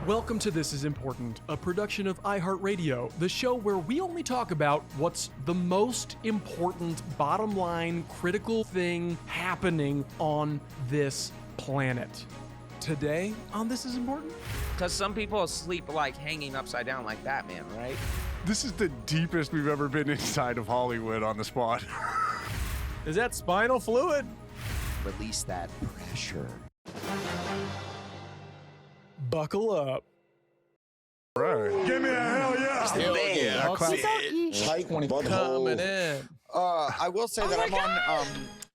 Welcome to This Is Important, a production of iHeartRadio, the show where we only talk about what's the most important, bottom line, critical thing happening on this planet. Today on This Is Important? Because some people sleep like hanging upside down like Batman, right? This is the deepest we've ever been inside of Hollywood on the spot. Is that spinal fluid? Release that pressure. Buckle up. Right. Give me a hell yeah. Hell yeah. Coming in. I will say that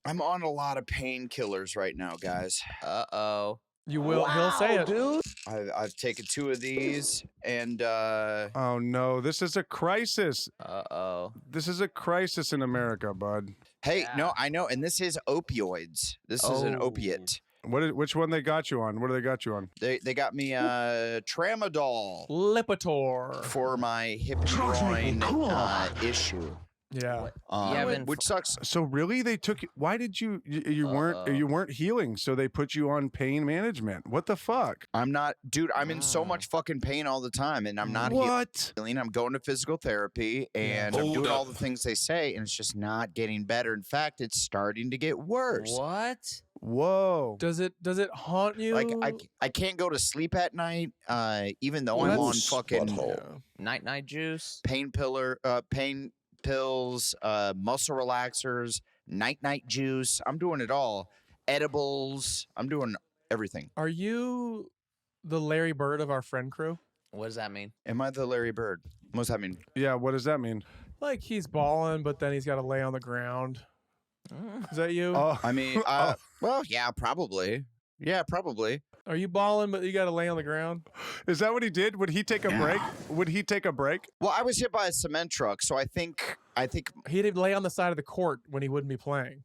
I'm on a lot of painkillers right now, guys. Uh-oh. You will. He'll say it. Dude. I've taken 2 of these, and Oh no, this is a crisis. Uh-oh. This is a crisis in America, bud. hey, Yeah. no, I know, and this is opioids. This is an opiate. Which one they got you on? What do they got you on? They got me tramadol Lipitor. for my hip and groin issue. Yeah. Which sucks. So really, they took you. Why did you weren't healing? So they put you on pain management. What the fuck? I'm not, dude. I'm in so much fucking pain all the time, and I'm not healing. I'm going to physical therapy, and I'm doing all the things they say, and it's just not getting better. In fact, it's starting to get worse. What? Whoa. Does it haunt you? Like I can't go to sleep at night, even though I'm on fucking Night juice? pain pills, muscle relaxers, night juice. I'm doing it all. Edibles. I'm doing everything. Are you the Larry Bird of our friend crew? What does that mean? Am I the Larry Bird? What does that mean? Yeah. What does that mean? Like he's balling, but then he's got to lay on the ground. Is that you? Oh, I mean, well, yeah, probably. Yeah, probably. Are you balling, but you got to lay on the ground? is that what he did? Would he take a break? Would he take a break? Well, I was hit by a cement truck, so I think He did lay on the side of the court when he wouldn't be playing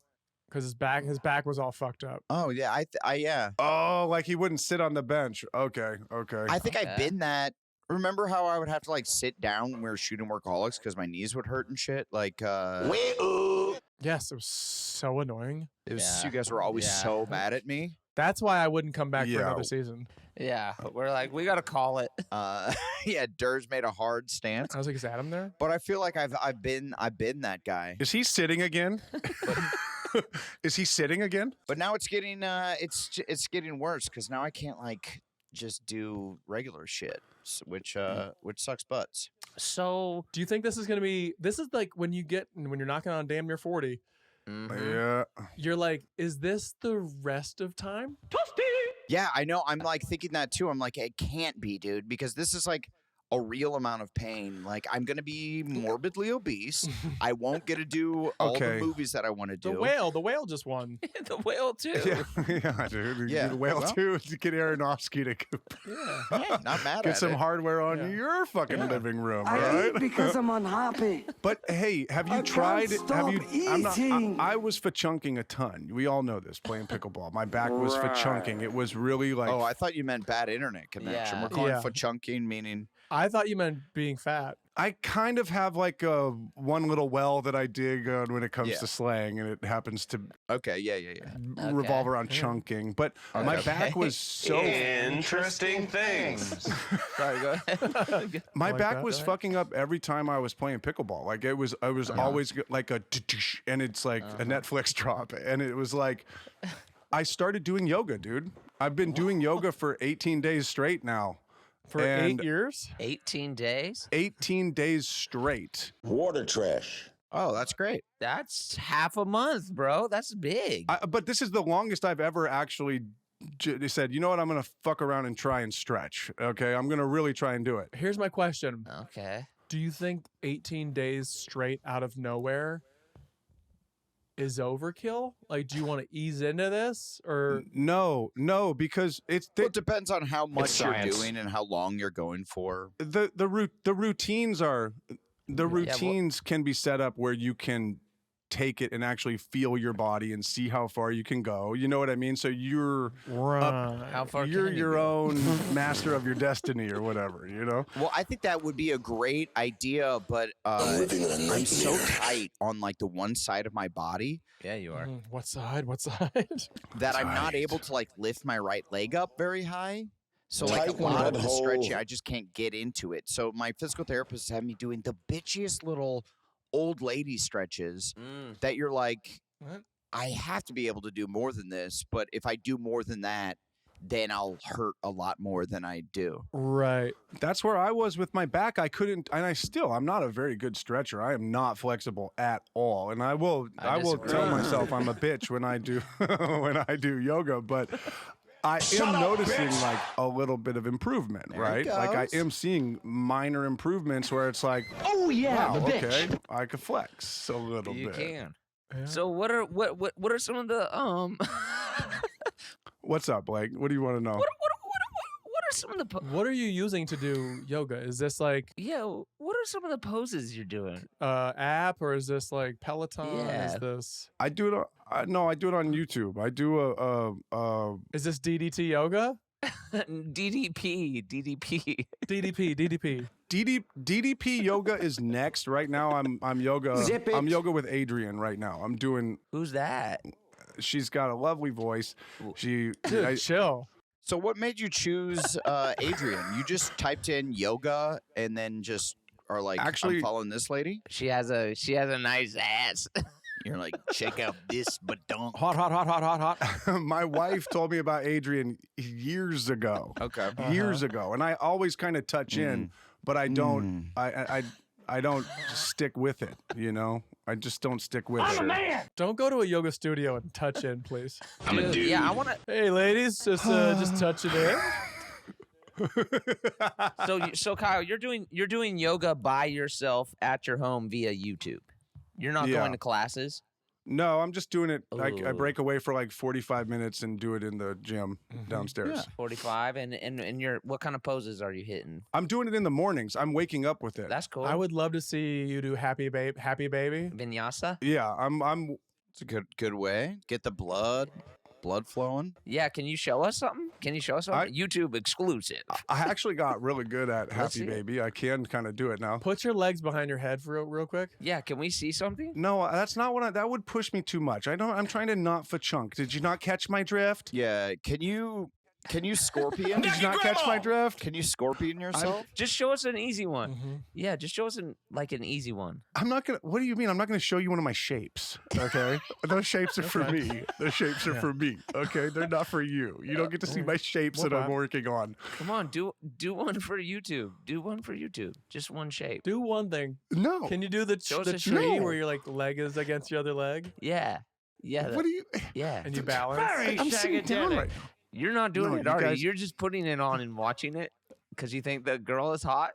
because his back was all fucked up. Oh yeah, yeah. Oh, like he wouldn't sit on the bench. Okay. I think I've been that. Remember how I would have to like sit down when we were shooting Workaholics because my knees would hurt and shit? Like, Yes, it was so annoying. it was, you guys were always so mad at me. That's why I wouldn't come back for Yeah. another season. Yeah. We're like, we got to call it. Yeah, Durs made a hard stance, I was like, is Adam there? but I feel like I've been that guy. Is he sitting again? Is he sitting again? But now it's getting it's getting worse because now I can't like just do regular shit, which sucks butts. So, Do you think this is going to be, this is like when you're knocking on damn near 40, Yeah. you're like, is this the rest of time? Yeah, I know. I'm like thinking that too. I'm like, it can't be, dude, because this is like a real amount of pain. Like I'm gonna be morbidly obese. I won't get to do all the movies that I want to do. The whale just won. the whale too. Yeah, dude. Yeah, The whale well. too. To get Aronofsky to Hey, not mad get at some it. hardware on your fucking living room, I right? eat because I'm unhappy. But hey, have you I tried? can't Have you? stop eating. I was fa-chunking a ton. We all know this. Playing pickleball, my back was fa-chunking. It was really like. Oh, I thought you meant bad internet connection. Yeah. We're calling Yeah. for chunking, meaning I thought you meant being fat. I kind of have like one little well that I dig when it comes Yeah. to slang, and it happens to okay, yeah. revolve around chunking. But my back was so. Interesting things. Sorry, go ahead. My Like back that, was right? fucking up every time I was playing pickleball. Like I was always like a, and it's like a Netflix drop, and it was like. I started doing yoga, dude. I've been doing yoga for 18 days straight now. For 8 years? 18 days? 18 days straight. Water trash. Oh, that's great. That's half a month, bro. That's big. But this is the longest I've ever actually said, you know what, I'm going to fuck around and try and stretch. Okay, I'm going to really try and do it. Here's my question. Okay. Do you think 18 days straight out of nowhere is overkill? Like, do you want to ease into this or No, because it's Well, it depends on how much you're science. doing and how long you're going for. the routines are routines can be set up where you can take it and actually feel your body and see how far you can go. You know what I mean? So you're How far you're can you your go? own master of your destiny or whatever, you know? Well, I think that would be a great idea, but I'm so tight on like the one side of my body Yeah, you are. what side? What side? that I'm not able to like lift my right leg up very high. So like a lot of the Tighten that stretching, hole. I just can't get into it. So my physical therapist had me doing the bitchiest little old lady stretches that you're like, What? I have to be able to do more than this. But if I do more than that, then I'll hurt a lot more than I do. Right. That's where I was with my back. I couldn't, and I'm not a very good stretcher. I am not flexible at all. And I will disagree. tell myself I'm a bitch when I do when I do yoga, but I am noticing like a little bit of improvement, There right? he Like I goes. am seeing minor improvements where it's like, Oh yeah, wow, the bitch. okay, I could flex a little You bit. can. Yeah. So what are some of the What's up, Blake? What do you want to know? what are some of the What are you using to do yoga? Is this like what are some of the poses you're doing? app or is this like Peloton? Yeah. Is this I do it. I do it on YouTube. I do is this DDT yoga? DDP. DDP. DDP yoga is next. Right now, I'm yoga. Zip it. I'm yoga with Adrian right now. I'm doing. Who's that? She's got a lovely voice. Dude, chill. So what made you choose Adrian? You just typed in yoga and then just are like, Actually- I'm following this lady? She has a nice ass. You're like, check out this badonk. Hot. My wife told me about Adrian years ago. Okay. Years ago, and I always kind of touch in, but I don't. I don't stick with it. You know, I just don't stick with it. Don't go to a yoga studio and touch in, please. Dude, yeah, I want to. Hey, ladies, just touch it in. So Kyle, you're doing yoga by yourself at your home via YouTube. You're not Yeah. going to classes. No, I'm just doing it. I Ooh. break away for like 45 minutes and do it in the gym downstairs. 45 and you're what kind of poses are you hitting? I'm doing it in the mornings. I'm waking up with it. That's cool. I would love to see you do happy baby. Vinyasa. Yeah, I'm. It's a good way. Get the blood flowing. Yeah, can you show us something? YouTube exclusive. I actually got really good at Let's Happy see it. Baby. I can kind of do it now. Put your legs behind your head for real quick. Yeah, can we see something? No, that's not what that would push me too much. I'm trying to not fa-chunk. Did you not catch my drift? Yeah. Can you scorpion? Did you not catch my drift? Can you scorpion yourself? Just show us an easy one. Mm-hmm. Yeah, just show us an easy one. I'm not gonna. What do you mean? I'm not gonna show you one of my shapes. Okay, those shapes are for me. Those shapes are for me. Okay, they're not for you. You don't get to see my shapes that I'm working on. Come on, do one for YouTube. Do one for YouTube. Just one shape. Do one thing. No. Can you do the Show us the a tree shape. where your like leg is against your other leg Yeah. Yeah. What do you? yeah. and you balance? I'm sitting down right now. You're not doing No, it, you are you? guys- You're just putting it on and watching it because you think the girl is hot.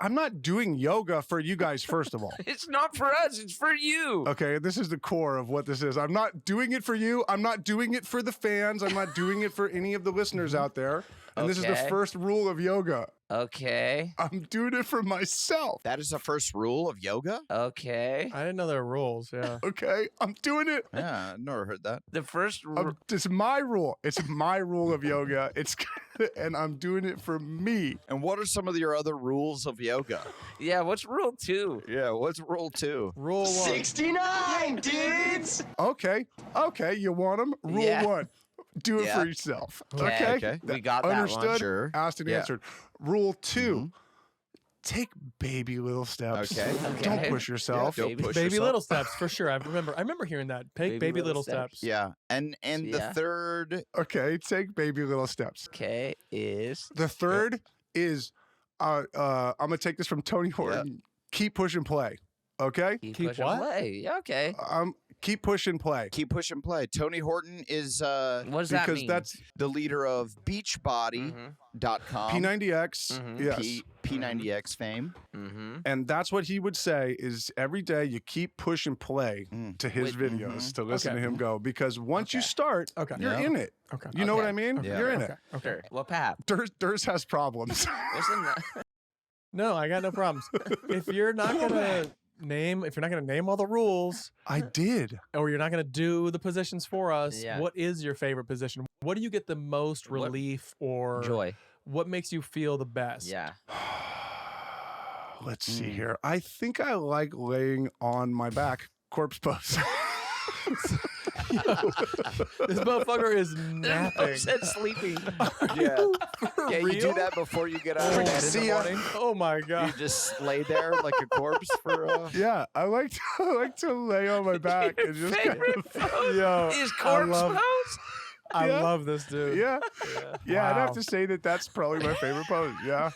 I'm not doing yoga for you guys. First of all. It's not for us. It's for you. Okay, this is the core of what this is. I'm not doing it for you. I'm not doing it for the fans. I'm not doing it for any of the listeners out there. And this is the Okay. first rule of yoga. Okay. I'm doing it for myself. That is the first rule of yoga? Okay. I didn't know there were rules. Yeah. Okay, I'm doing it. Yeah, I never heard that. The first. It's my rule. It's my rule of yoga. And I'm doing it for me. And what are some of your other rules of yoga? Yeah. What's rule 2? Yeah, what's rule 2? Rule 1. 69 dudes. Okay, you want them? Rule Yeah. 1. Do it Yeah. for yourself. Okay, okay. We got that one. Understood? Sure. Asked and Yeah. answered. Rule 2. Take baby little steps. Okay. Don't Okay. push yourself. Yeah, don't push Baby yourself. little steps for sure. I remember hearing that. Take baby little steps. Yeah. And Yeah. the third Okay, take baby little steps. Okay. Is. The third is I'm gonna take this from Tony Horton. Keep push and play. Okay? Keep Keep pushing what? play. Yeah. Okay. Keep push and play. keep push and play. Tony Horton is What does that Because mean? that's the leader of Beachbody.com. P90X. Mhm. Yes. P90X fame. Mm-hmm. And that's what he would say is every day you keep push and play to his videos to listen Okay. to him go. Because once you start, Okay. you're Yeah. in it. Okay. You know what Okay. I mean? Yeah. You're in Okay. it. Okay. Sure. What Pap? Durs has problems. What's in that? No, I got no problems. If you're not gonna name all the rules, I did. or you're not gonna do the positions for us, Yeah. what is your favorite position? What do you get the most What- relief or Joy. What makes you feel the best? Yeah. Let's see here. I think I like laying on my back, corpse pose. This motherfucker is napping. said sleeping. Yeah. Yeah, you do real? that before you get out of bed in the See ya. morning. Oh my You god. just lay there like a corpse for. Yeah, I like to lay on my back and just kind Favorite pose Yo, is corpse love- pose. I Yeah. love this dude. yeah. I'd have Wow. to say that's probably my favorite pose. Yeah.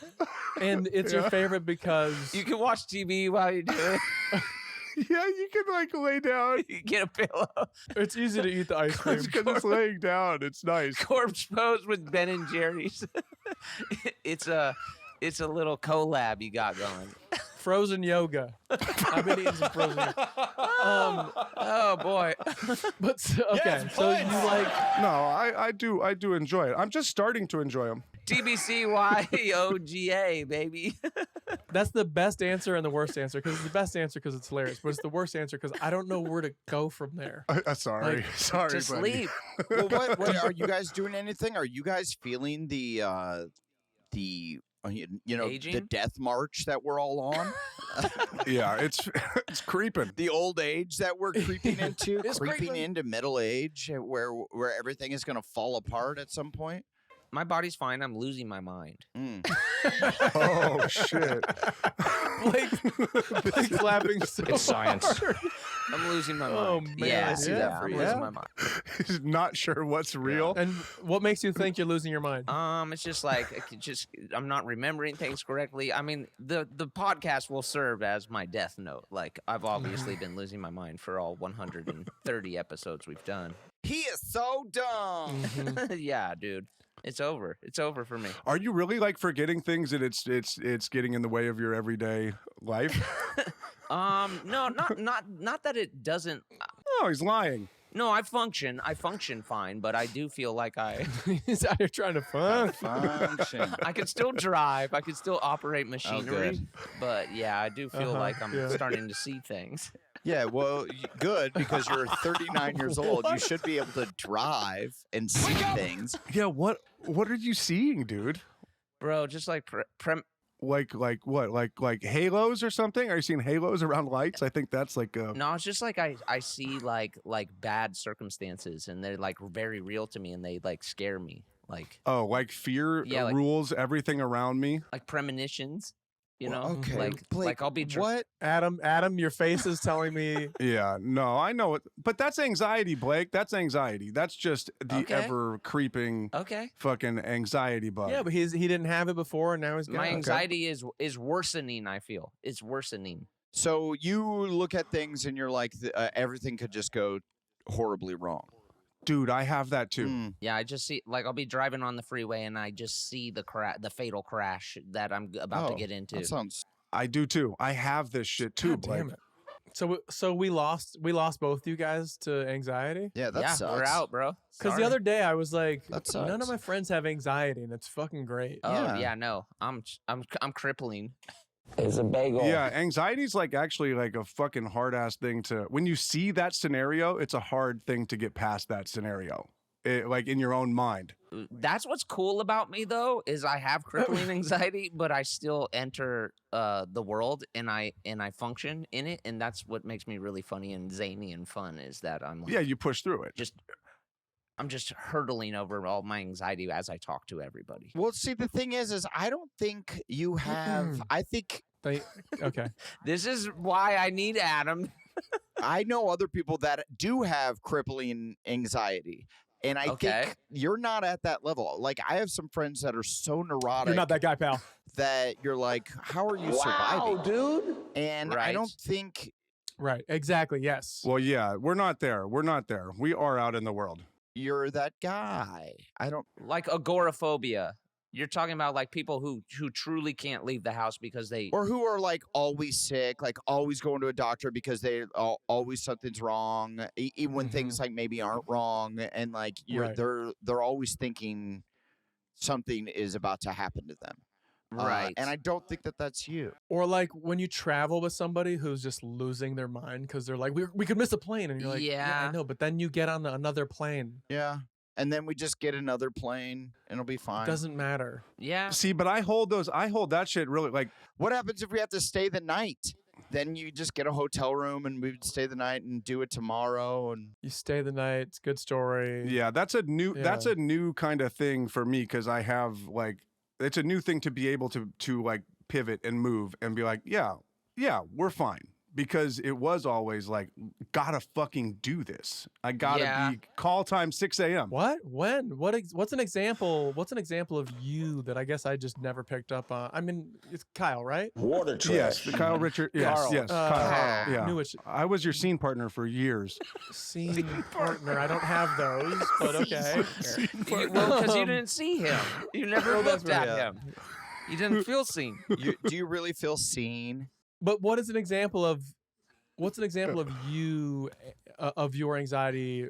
And it's your favorite because You can watch TV while you do it. Yeah, you can like lay down You get a pillow. it's easy to eat the ice cream. because it's laying down. It's nice. Corpse pose with Ben and Jerry's. it's a little collab you got going. Frozen yoga. I've been eating some frozen yoga. Oh boy. But okay, so you like No, I do enjoy it. I'm just starting to enjoy them. TBCYOGA, baby. that's the best answer and the worst answer because it's the best answer because it's hilarious, but it's the worst answer because I don't know where to go from there. Sorry, Like, sorry, to buddy. sleep. Well, what are you guys doing? Anything? Are you guys feeling the Aging? the death march that we're all on? Yeah, it's creeping. The old age that we're creeping into, It's creeping creeping. into middle age, where everything is going to fall apart at some point. My body's fine. I'm losing my mind. Mm. Oh shit! Blake's laughing so It's science. hard. I'm losing my Oh, mind. man, Yeah, I see that for I'm you. losing Yeah. my mind. He's not sure what's real. And what makes you think you're losing your mind? It's just like I'm not remembering things correctly. I mean, the podcast will serve as my death note. Like I've obviously been losing my mind for all 130 episodes we've done. He is so dumb. Yeah, dude. It's over. It's over for me. Are you really like forgetting things and it's getting in the way of your everyday life? No, not that it doesn't. Oh, he's lying. No, I function fine, but I do feel like He's out here trying to fun. Function. I can still drive, I can still operate machinery, good. but yeah, I do feel like I'm yeah. starting to see things. Yeah, well, good, because you're 39 years old. You should be able to drive and see things. Yeah, what are you seeing, dude? Bro, just like Like what? Like halos or something? Are you seeing halos around lights? I think that's like no, it's just like I see like bad circumstances and they're like very real to me and they like scare me. Like like fear Yeah, like- rules everything around me. like premonitions, you know? Okay, Like Blake, I'll be what? Adam, your face is telling me Yeah, no, I know it, but that's anxiety, Blake. That's anxiety. That's just the Okay. ever creeping Okay. fucking anxiety bug. yeah, but he didn't have it before and now he's got My it. anxiety is worsening, I feel. It's worsening. So you look at things and you're like, everything could just go horribly wrong. Dude, I have that too. Mm. Yeah, I just see like I'll be driving on the freeway and I just see the fatal crash that I'm about to Oh, get into. That sounds. I do too. I have this shit too, God damn Blake. it. So we lost both you guys to anxiety. Yeah, that yeah, sucks. we're out, bro. Because the Sorry. other day I was like, That none of sucks. my friends have anxiety, and it's fucking great. Oh Yeah. yeah, no, I'm crippling. It's a bagel. Yeah, anxiety's like actually like a fucking hard ass thing to. When you see that scenario, it's a hard thing to get past that scenario. Like in your own mind. That's what's cool about me though is I have crippling anxiety, but I still enter the world and I function in it, and that's what makes me really funny and zany and fun is that I'm like, Yeah, you push through it. I'm just hurtling over all my anxiety as I talk to everybody. Well, see, the thing is I don't think you have. I think Okay. This is why I need Adam. I know other people that do have crippling anxiety. And I Okay. think you're not at that level. Like, I have some friends that are so neurotic You're not that guy, pal. that you're like, how are you surviving? dude. And I Right. don't think Right. Exactly. Yes. Well, yeah, we're not there. We're not there. We are out in the world. you're that guy. I don't. Like agoraphobia. You're talking about like people who truly can't leave the house because they Or who are like always sick, like always going to a doctor because they always something's wrong, even when things like maybe aren't wrong, and like Right. they're always thinking something is about to happen to them. right. And I don't think that that's you. Or like when you travel with somebody who's just losing their mind because they're like, we could miss a plane, and you're like, yeah, I Yeah. know, but then you get on another plane. Yeah. And then we just get another plane and it'll be fine. Doesn't matter. yeah. See, but I hold that shit really like What happens if we have to stay the night? then you just get a hotel room and we would stay the night and do it tomorrow. And You stay the night. It's a good story. Yeah, that's a new kind of thing for me because I have like it's a new thing to be able to like pivot and move and be like, yeah, we're fine. Because it was always like, gotta fucking do this. I gotta be call time 6 a.m. What? When? What's an example? What's an example of you that I guess I just never picked up on? I mean, it's Kyle, right? Water trash. Yes, the Kyle Richard. Yes, Carl. yes, Kyle. Yeah, Newich. I was your scene partner for years. Scene partner. I don't have those, but okay. Well, because you didn't see him. You never looked at right. him. You didn't feel seen. do you really feel seen? But what is an example of? What's an example of you, of your anxiety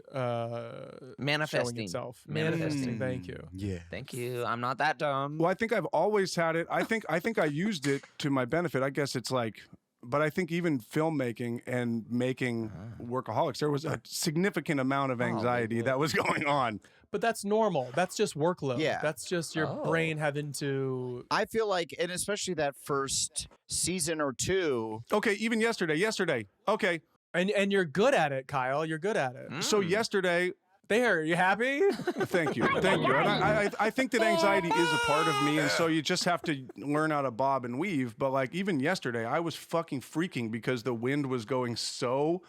Manifesting. showing itself? Manifesting. Thank you. Yeah. Thank you. I'm not that dumb. Well, I think I've always had it. I think I used it to my benefit. I guess it's like, but I think even filmmaking and making Workaholics, there was a significant amount of anxiety that was going on. But that's normal. That's just workload. Yeah. That's just your brain having to. I feel like, and especially that first season or two. Okay, even yesterday. Okay, And you're good at it, Kyle. You're good at it. so yesterday. There, are you happy? Thank you. And I think that anxiety is a part of me, and so you just have to learn how to bob and weave. But like even yesterday, I was fucking freaking because the wind was going so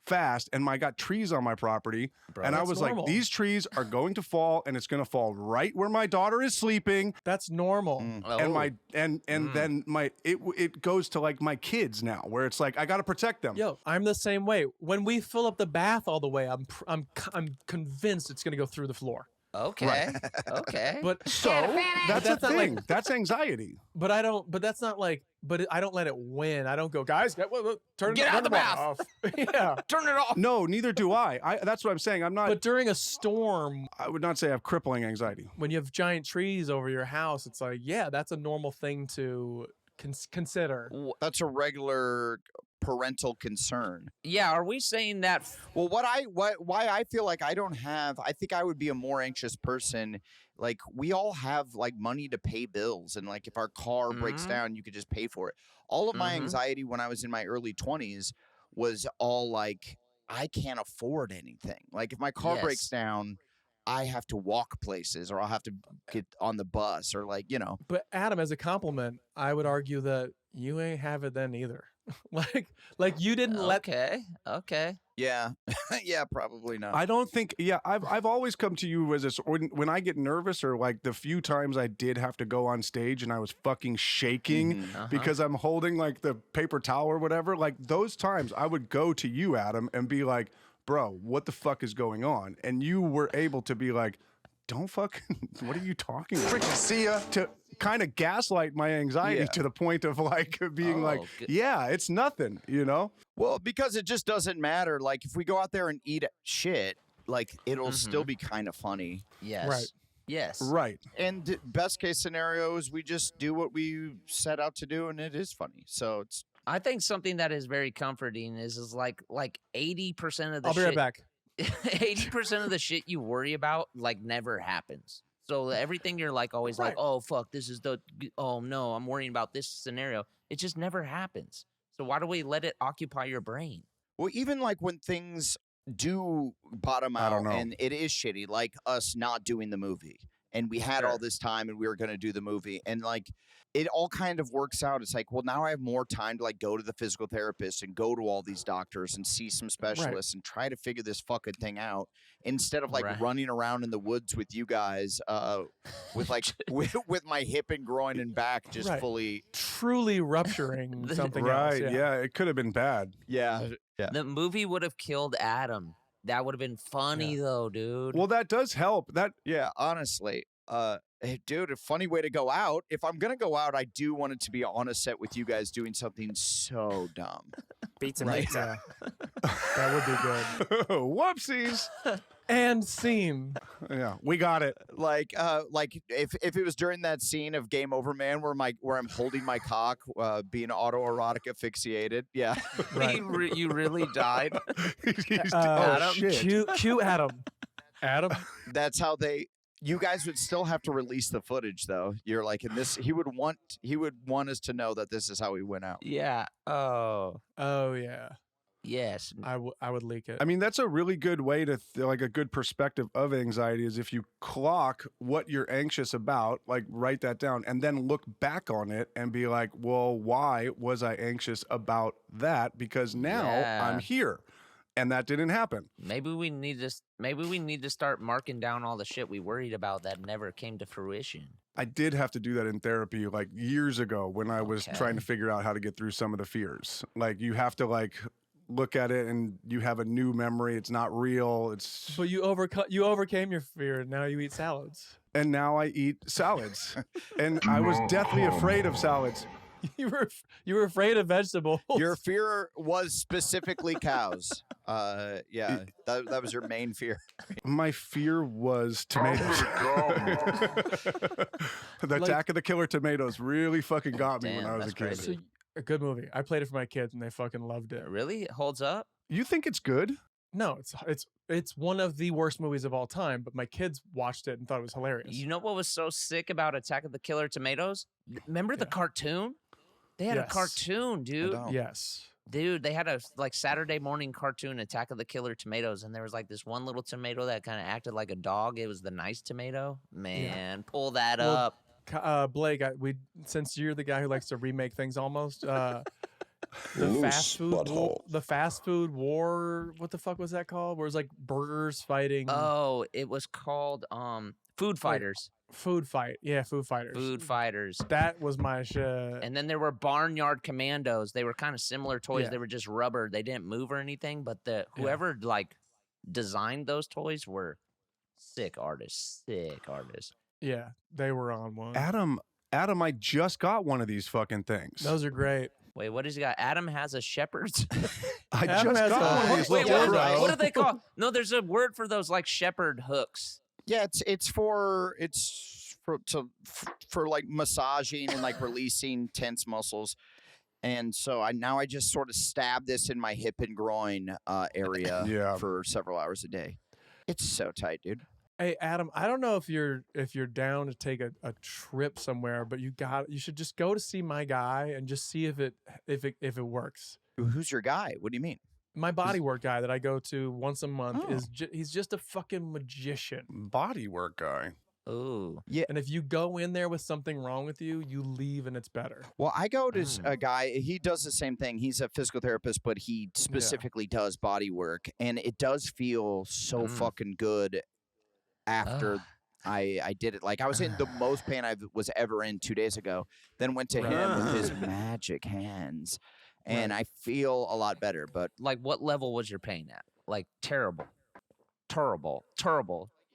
fast, and I got trees on my property, and I was normal. like, these trees are going to fall, and it's going to fall right where my daughter is sleeping. That's normal. And my then my it goes to like my kids now, where it's like I got to protect them. Yo, I'm the same way. When we fill up the bath all the way, I'm convinced it's gonna go through the floor. Okay. Okay. But So that's a that's not thing. like- That's anxiety. but I don't. But that's not like. But I don't let it win. I don't go, guys. Turn Get out the the bath." off. Yeah. Turn it off. No, neither do I. That's what I'm saying. I'm not. But during a storm, I would not say I have crippling anxiety. when you have giant trees over your house, it's like, yeah, that's a normal thing to consider. That's a regular parental concern. Yeah. Are we saying that? Well, why I feel like I don't have, I think I would be a more anxious person. Like we all have like money to pay bills, and like if our car breaks down, you could just pay for it. All of my anxiety when I was in my early 20s was all like, I can't afford anything. Like if my car breaks down, I have to walk places, or I'll have to get on the bus, or like, you know. But Adam, as a compliment, I would argue that you ain't have it then either. like you didn't let. Okay. Yeah. Yeah, probably not. I don't think. Yeah, I've always come to you as this when I get nervous, or like the few times I did have to go on stage and I was fucking shaking because I'm holding like the paper towel or whatever. Like those times, I would go to you, Adam, and be like, "Bro, what the fuck is going on?" And you were able to be like, "Don't fucking. What are you talking about?" Freaking see ya. To kind of gaslight my anxiety to the point of like being like, "Yeah, it's nothing," you know. Well, because it just doesn't matter. Like if we go out there and eat shit, like it'll still be kind of funny. Yes. Right. Yes. Right. And best case scenario is we just do what we set out to do, and it is funny. So it's I think something that is very comforting is like 80% of the I'll be shit. right back. 80% of the shit you worry about like never happens. So everything you're like always like, oh fuck, this is oh no, I'm worrying about this scenario. It just never happens. So why do we let it occupy your brain? well, even like when things do bottom I don't out know. and it is shitty, like us not doing the movie, and we had all this time and we were going to do the movie, and like it all kind of works out. It's like, well, now I have more time to like go to the physical therapist and go to all these doctors and see some specialists and try to figure this fucking thing out, instead of like running around in the woods with you guys with like with my hip and groin and back just fully Truly rupturing something else. Right. Yeah. It could have been bad. yeah. The movie would have killed Adam. That would have been funny though, dude. Well, that does help. That Yeah, honestly. Hey, dude, a funny way to go out. If I'm gonna go out, I do want it to be on a set with you guys doing something so dumb. Beats and pizza. That would be good. whoopsies. And scene. Yeah, we got it. Like if it was during that scene of Game Over Man where I'm holding my cock, being autoerotic asphyxiated. Yeah. You really died. He's- Adam, shit. cue Adam. Adam. That's how they You guys would still have to release the footage, though. You're like, in this, he would want us to know that this is how he went out. Yeah. Oh. Oh yeah. Yes. I would leak it. I mean, that's a really good way to like a good perspective of anxiety is if you clock what you're anxious about, like write that down and then look back on it and be like, well, why was I anxious about that? Because now I'm here and that didn't happen. Maybe we need to start marking down all the shit we worried about that never came to fruition. I did have to do that in therapy like years ago when I was trying to figure out how to get through some of the fears. Like you have to like look at it and you have a new memory. It's not real. But you overcame your fear. Now you eat salads. And now I eat salads. And I was deathly afraid of salads. You were afraid of vegetables. Your fear was specifically cows. Yeah, that was your main fear. My fear was tomatoes. The Attack of the Killer Tomatoes really fucking got me when I was a kid. crazy. A good movie. I played it for my kids and they fucking loved it. Really? It holds up? You think it's good? No, it's one of the worst movies of all time, but my kids watched it and thought it was hilarious. You know what was so sick about Attack of the Killer Tomatoes? Remember the cartoon? They had a cartoon, dude. Yes. Dude, they had a like Saturday morning cartoon, Attack of the Killer Tomatoes, and there was like this one little tomato that kind of acted like a dog. It was the nice tomato. Man, pull that up. Blake, since you're the guy who likes to remake things almost, the fast food war. What the fuck was that called? Where it was like burgers fighting. Oh, it was called Food Fighters. Food fight. Yeah, Food Fighters. Food Fighters. That was my shit. And then there were Barnyard Commandos. They were kind of similar toys. Yeah. They were just rubber. They didn't move or anything. But whoever like designed those toys were sick artists. Sick artists. Yeah, they were on one. Adam, I just got one of these fucking things. Those are great. Wait, what has he got? Adam has a shepherd's. I Adam just has got one of these Wait, little what do they call? No, there's a word for those like shepherd hooks. Yeah, it's for like massaging and like releasing tense muscles. And so I just sort of stab this in my hip and groin area for several hours a day. It's so tight, dude. Hey Adam, I don't know if you're down to take a trip somewhere, but you should just go to see my guy and just see if it works. Who's your guy? What do you mean? My Bodywork guy that I go to once a month he's just a fucking magician. Bodywork guy. Ooh. Yeah. And if you go in there with something wrong with you, you leave and it's better. Well, I go to a guy, he does the same thing. He's a physical therapist, but he specifically does body work. And it does feel so fucking good after I did it. Like I was in the most pain I was ever in 2 days ago. Then went to him with his magic hands. And I feel a lot better. But Like what level was your pain at? Like terrible.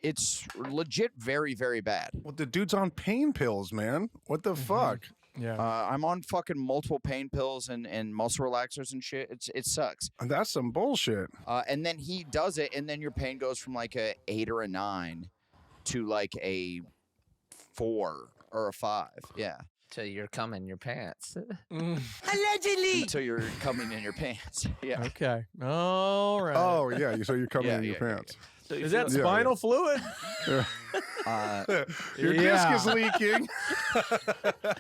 it's legit very, very bad. Well, the dude's on pain pills, man. What the fuck? Yeah. I'm on fucking multiple pain pills and muscle relaxers and shit. It sucks. That's some bullshit. And then he does it, and then your pain goes from like a 8 or a 9 to like a 4 or a 5. Yeah. Till you're coming your pants. Allegedly. Until you're coming in your pants. Yeah. Okay. All right. Oh yeah, so you're coming in your yeah, pants. So you Is that feel- spinal fluid? Your disc is leaking. You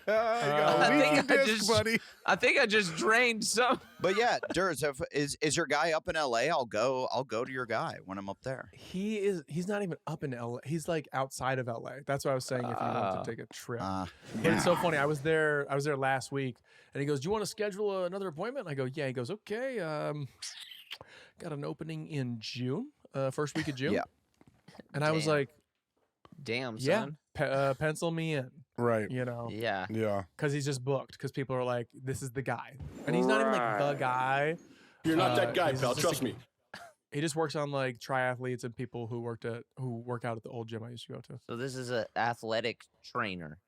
got a leaking disc, buddy. I think I just drained some. But yeah, Durs, is your guy up in LA? I'll go to your guy when I'm up there. He's not even up in LA. He's like outside of LA. That's what I was saying if you want to take a trip. But Yeah. it's so funny. I was there last week and he goes, "Do you want to schedule another appointment?" I go, "Yeah." He goes, "Okay. Got an opening in June, first week of June." Yeah. And I was Damn. like, Damn, "Yeah, son. pencil me in." Right. You know, Yeah. Yeah. because he's just booked. Because people are like, "This is the guy," and he's not even like the guy. You're not that guy, he's pal. just Trust me. He just works on like triathletes and people who work out at the old gym I used to go to. So this is an athletic trainer.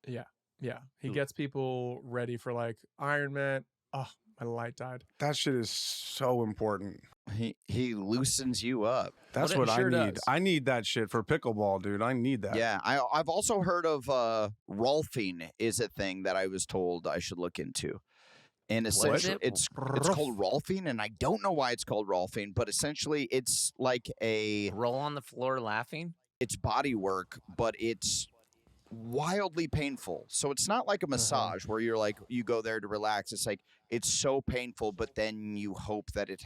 Yeah, he gets people ready for like Ironman. Oh, my light died. That shit is so important. He loosens you up. That's But it what I sure need. does. I need that shit for pickleball, dude. I need that. Yeah, I've also heard of rolfing is a thing that I was told I should look into. And essentially, it? it's called rolfing, and I don't know why it's called rolfing, but essentially, it's like a Roll on the floor laughing. it's Bodywork, but it's wildly painful. So it's not like a massage where you're like, you go there to relax. It's like, it's so painful, but then you hope that it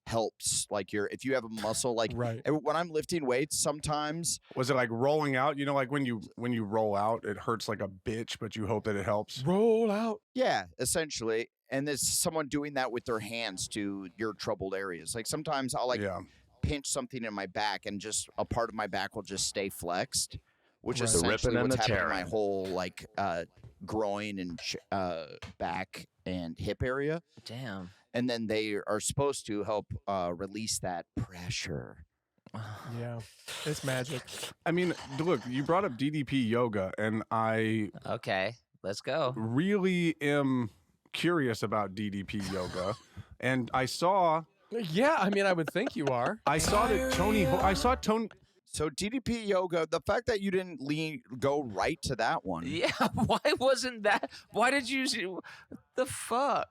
helps. Like if you have a muscle, like Right. when I'm lifting weights, sometimes Was it like rolling out? You know, like when you roll out, it hurts like a bitch, but you hope that it helps. Roll out. yeah, essentially. And there's someone doing that with their hands to your troubled areas. Like sometimes I'll like pinch something in my back and just a part of my back will just stay flexed, which is The ripping essentially and what's the happening to my tearing. whole like groin and back and hip area. Damn. And then they are supposed to help release that pressure. Yeah, it's magic. I mean, look, you brought up DDP yoga, and I Okay, let's go. really am curious about DDP yoga. And I saw Yeah, I mean, I would think you are. that Tony. I saw Tony. So DDP yoga, the fact that you didn't go right to that one. Yeah, why wasn't that? Why did you? The fuck?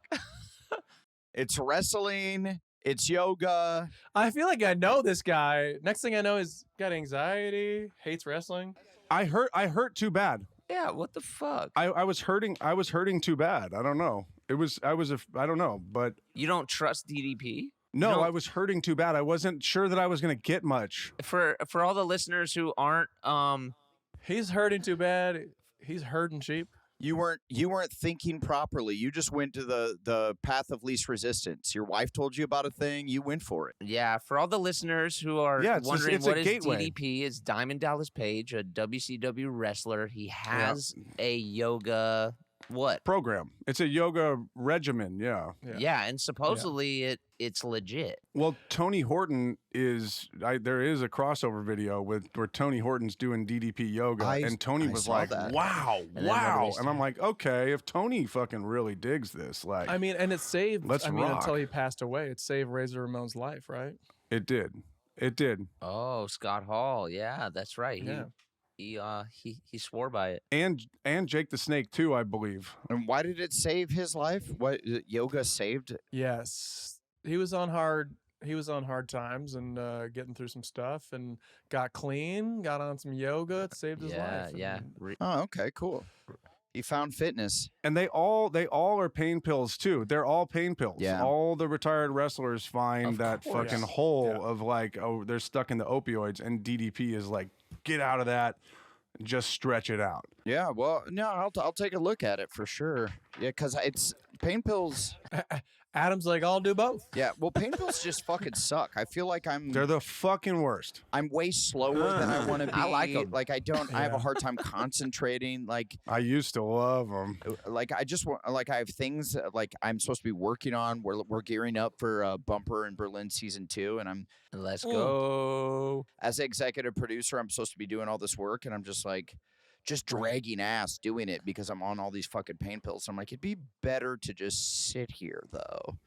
It's wrestling. It's yoga. I feel like I know this guy. Next thing I know is got anxiety, hates wrestling. I hurt too bad. Yeah, what the fuck? I was hurting. I was hurting too bad. I don't know. I don't know, but You don't trust DDP? no, No. I was hurting too bad. I wasn't sure that I was going to get much. For all the listeners who aren't He's hurting too bad. He's hurting sheep. You weren't thinking properly. You just went to the path of least resistance. Your wife told you about a thing, you went for it. yeah, for all the listeners who are Yeah, it's wondering a what is gateway. DDP, is Diamond Dallas Page, a WCW wrestler. He has a yoga Program. It's a yoga regimen. Yeah. Yeah, and supposedly it's legit. Well, Tony Horton is. There is a crossover video where Tony Horton's doing DDP yoga, and Tony I was saw like, that. "Wow, And then wow," nobody's and I'm like, "Okay, if Tony fucking really digs this, like, I mean, and it saved. Let's I mean, rock. until he passed away, it saved Razor Ramon's life, right? it did, it did." Oh, Scott Hall. Yeah, that's right. Yeah. He swore by it. And Jake the Snake too, I believe. And why did it save his life? What yoga saved? Yes, he was on hard. He was on hard times and getting through some stuff, and got clean. Got on some yoga. It saved his life. Yeah. and- Oh, okay, cool. He found fitness. And they all are pain pills too. They're all pain pills. Yeah. All the retired wrestlers find Of that course. fucking hole Yeah. of like, oh, they're stuck in the opioids, and DDP is like, get out of that, just stretch it out. Yeah, well, no, I'll take a look at it for sure. Yeah, because it's pain pills. Adam's like, I'll do both. Yeah, well, pain pills just fucking suck. I feel like They're the fucking worst. I'm way slower than I want to be. I like 'em. Like I don't. I have a Yeah. hard time concentrating. Like I used to love them. I just want. Like I have things like I'm supposed to be working on. We're gearing up for Bumper in Berlin season 2, and I'm Let's Mm. go. as executive producer. I'm supposed to be doing all this work, and I'm just like. Just dragging ass doing it because I'm on all these fucking pain pills. I'm like, it'd be better to just sit here though.